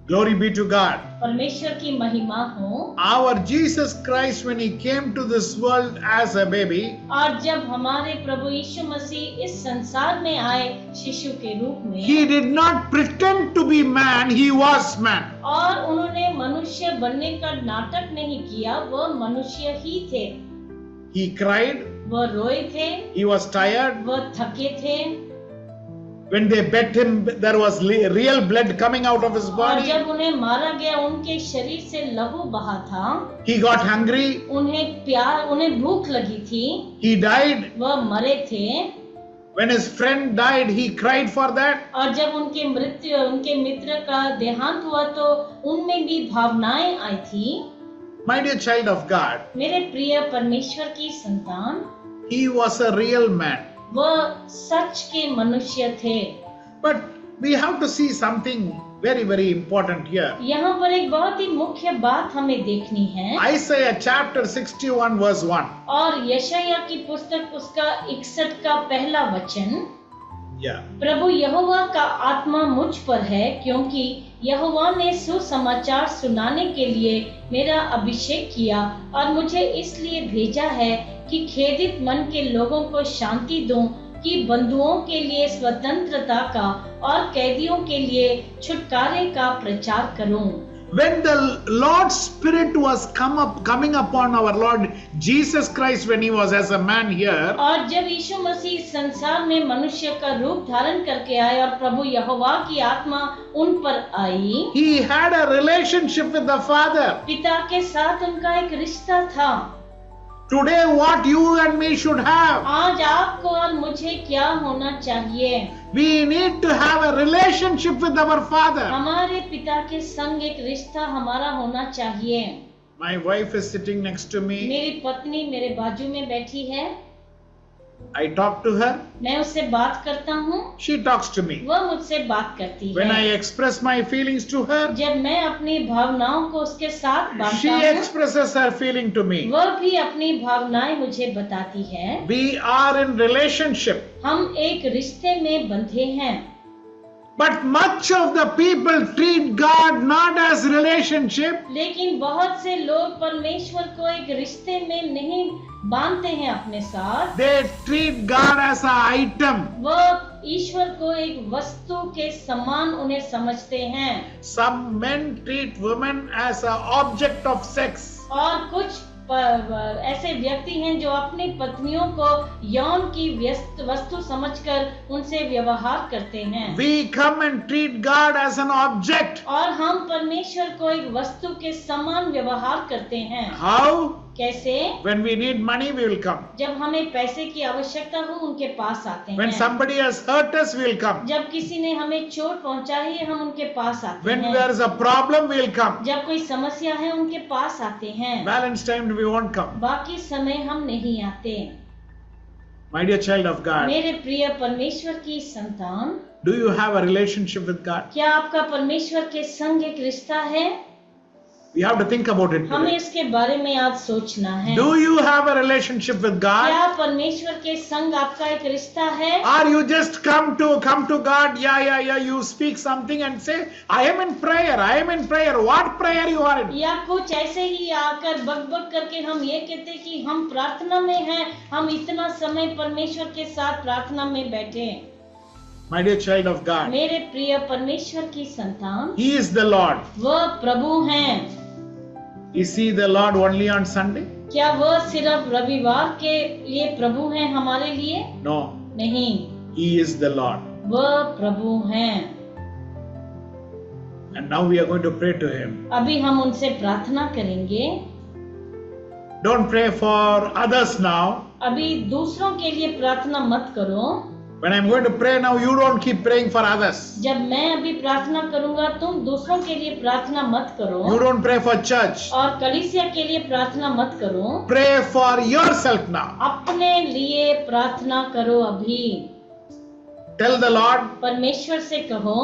Glory be to God. परमेश्वर की महिमा हो। Our Jesus Christ, when he came to this world as a baby, और जब हमारे प्रभु यीशु मसीह इस संसार में आए शिशु के रूप में, he did not pretend to be man, he was man. और उन्होंने मनुष्य बनने का नाटक नहीं किया, वह मनुष्य ही थे। He cried, वह रोए थे, he was tired. वह थके थे, When they beat him, there was real blood coming out of his और body. जब उन्हें मारा गया उनके शरीर से लहू बहा था, He got hungry, उन्हें भूख लगी थी, he died. वह मरे थे। When his friend died, he cried for that. और जब उनके मित्र का देहांत हुआ तो उनमें भी भावनाएं आई थी। My dear child of God, मेरे प्रिय परमेश्वर की संतान, he was a real man. वह सच के मनुष्य थे। But we have to see something very, very important here. यहाँ पर एक बहुत ही मुख्य बात हमें देखनी है। Isaiah chapter 61 verse 1. और यशायाह की पुस्तक उसका 61 का पहला वचन, Yeah. प्रभु यहोवा का आत्मा मुझ पर है, क्योंकि यहोवा ने सुसमाचार सुनाने के लिए मेरा अभिषेक किया और मुझे इसलिए भेजा है कि खेदित मन के लोगों को शांति दूं, कि बंधुओं के लिए स्वतंत्रता का और कैदियों के लिए छुटकारे का प्रचार करूं। when the Lord's Spirit was coming upon our Lord Jesus Christ when he was as a man here, और जब यीशु मसीह इस संसार में मनुष्य का रूप धारण करके आए और प्रभु यहोवा की आत्मा उन पर आई, he had a relationship with the Father. पिता के साथ उनका एक रिश्ता था। Today what you and me should have, आज आपको और मुझे क्या होना चाहिए? we need to have a relationship with our Father. हमारे पिता के संग एक रिश्ता हमारा होना चाहिए। My wife is sitting next to me. मेरी पत्नी मेरे बाजू में बैठी है, I talk to her, मैं उससे बात करता हूँ, she talks to me. वह मुझसे बात करती When I है। express my feelings to her, जब मैं अपनी भावनाओं को उसके साथ she बांटता हूँ, expresses her feeling to me. वह भी अपनी भावनाएं मुझे बताती है। We are in relationship. हम एक रिश्ते में बंधे हैं, But much of the people treat God not as relationship, लेकिन बहुत से लोग परमेश्वर को एक रिश्ते में नहीं बांधते हैं अपने साथ। they treat God as an item. वह ईश्वर को एक वस्तु के समान उन्हें समझते हैं। Some men treat women as an object of sex. और कुछ ऐसे व्यक्ति हैं जो अपनी पत्नियों को यौन की वस्तु समझकर उनसे व्यवहार करते हैं। We come and treat God as an object. और हम परमेश्वर को एक वस्तु के समान व्यवहार करते हैं। How? कैसे? When we need money, we will come. जब हमें पैसे की आवश्यकता हो उनके पास आते When हैं। somebody has hurt us, we will come. जब किसी ने हमें चोट पहुंचाई है हम उनके पास आते When हैं। there is a problem, we will come. जब कोई समस्या है उनके पास आते हैं। Balance time, we won't come. बाकी समय हम नहीं आते। My dear child of God, मेरे प्रिय परमेश्वर की संतान, do you have a relationship with God? क्या आपका परमेश्वर के संग एक रिश्ता है? We have to think about it हमें today. इसके बारे में आज सोचना है। Do you have a relationship with God? क्या परमेश्वर के संग आपका एक रिश्ता है? Or you just come to God, yeah, you speak something and say, I am in prayer. What prayer you are in? या कुछ ऐसे ही आकर बक करके हम ये कहते कि हम प्रार्थना में हैं, हम इतना समय परमेश्वर के साथ प्रार्थना में बैठे हैं। My dear child of God, मेरे प्रिय परमेश्वर की संतान, He is the Lord. वह प्रभु हैं। Is He the Lord only on Sunday? क्या वह सिर्फ रविवार के लिए प्रभु हैं हमारे लिए? No, नहीं, He is the Lord. वह प्रभु हैं। And now we are going to pray to Him. अभी हम उनसे प्रार्थना करेंगे। Don't pray for others now. अभी दूसरों के लिए प्रार्थना मत करो। When I'm going to pray now, you don't keep praying for others. जब मैं अभी प्रार्थना करूंगा तुम दूसरों के लिए प्रार्थना मत करो। You don't pray for church. और कलीसिया के लिए प्रार्थना मत करो। Pray for yourself now. अपने लिए प्रार्थना करो अभी। Tell the Lord, परमेश्वर से कहो,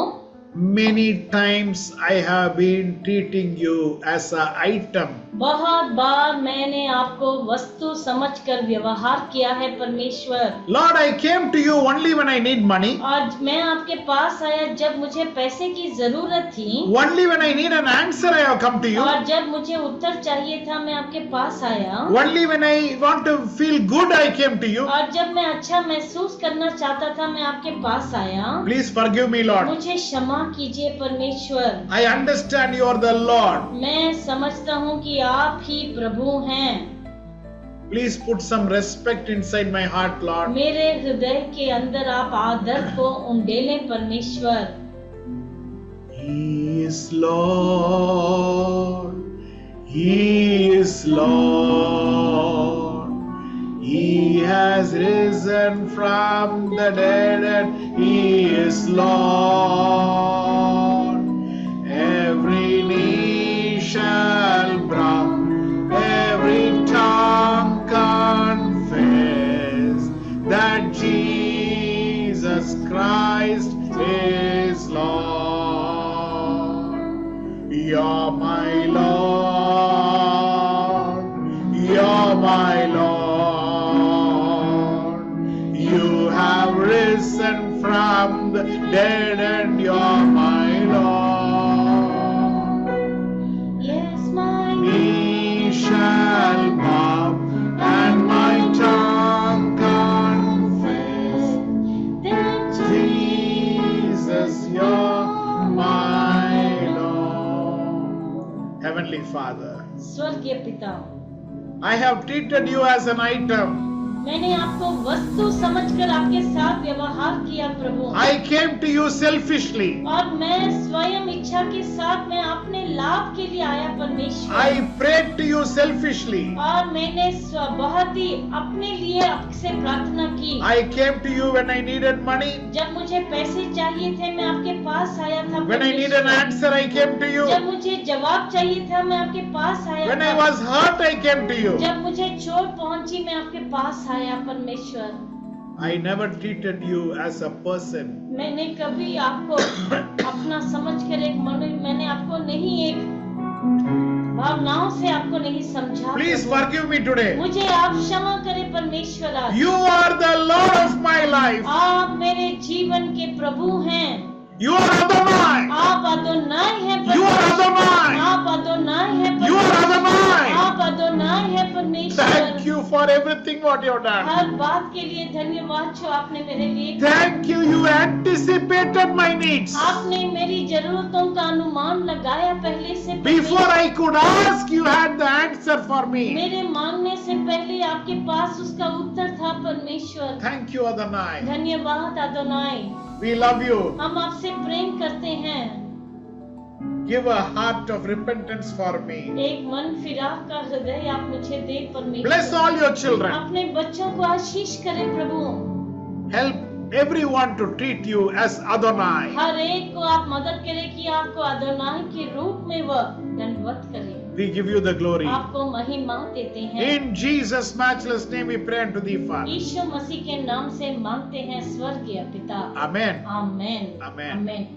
many times I have been treating you as an item. बहुत बार मैंने आपको वस्तु समझकर व्यवहार किया है परमेश्वर। Lord, I came to you only when I need money. और मैं आपके पास आया जब मुझे पैसे की जरूरत थी। Only when I need an answer I have come to you. और जब मुझे उत्तर चाहिए था मैं आपके पास आया। Only when I want to feel good I came to you. और जब मैं अच्छा महसूस करना चाहता था मैं आपके पास आया। Please forgive me, Lord. मुझे क्षमा कीजिए परमेश्वर। I understand you are the Lord. मैं समझता हूँ कि आप ही प्रभु हैं। Please put some respect inside my heart, Lord. मेरे हृदय के अंदर आप आदर को उंडेलें परमेश्वर। He is Lord. He is Lord. He has risen from the dead and He is Lord. Every knee shall bow, every tongue confess that Jesus Christ is Lord. You're my Lord. You're my Lord. You have risen from the dead and you're my Lord. Yes, my Knee shall bow and my tongue confess that Jesus, you're my Lord. Heavenly Father, स्वर्गीय पिता, I have treated you as an item. मैंने आपको वस्तु समझकर आपके साथ व्यवहार किया प्रभु, I came to you selfishly. और मैं स्वयं इच्छा के साथ मैं अपने लाभ के लिए आया परमेश्वर, I prayed to you selfishly. और मैंने बहुत ही अपने लिए आपसे प्रार्थना की। I came to you when I needed money. जब मुझे पैसे चाहिए थे मैं आपके पास आया था When I needed an answer, I came to you. जब मुझे जवाब चाहिए था मैं आपके पास आया When था। I was hurt, I came to you. जब मुझे चोट पहुंची मैं आपके पास आया परमेश्वर। I never treated you as a person. मैंने कभी आपको अपना समझकर एक मनुष्य, मैंने आपको नहीं एक भावनाओं से आपको नहीं समझा। Please Prabhu. forgive me today. मुझे आप क्षमा करें परमेश्वर। आज You are the Lord of my life. आप मेरे जीवन के प्रभु हैं। You are Adonai. आप अदोनाई हैं You are Adonai. आप अदोनाई हैं You are Adonai. आप अदोनाई हैं परमेश्वर। Thank you for everything what you have done. हर बात के लिए धन्यवाद जो आपने मेरे लिए। Thank you. You anticipated my needs. आपने मेरी जरूरतों का अनुमान लगाया पहले से। Before I could ask, you had the answer for me. मेरे मांगने से पहले आपके पास उसका उत्तर था परमेश्वर। Thank you, Adonai. धन्यवाद अदोनाई। We love you. हम आपसे प्रेम करते हैं। Give a heart of repentance for me. एक मन फिराव का हृदय आप मुझे दे परमेश्वर। Bless all your children. अपने बच्चों को आशीष करें प्रभु। Help everyone to treat you as Adonai. हर एक को आप मदद करें कि आपको अदोनाई के रूप में वह दंडवत करें। We give you the glory. आपको महिमा देते हैं। In Jesus' matchless name we pray unto thee, Father. यीशु मसीह के नाम से मांगते हैं स्वर्गीय पिता। Amen. आमेन। Amen. आमेन।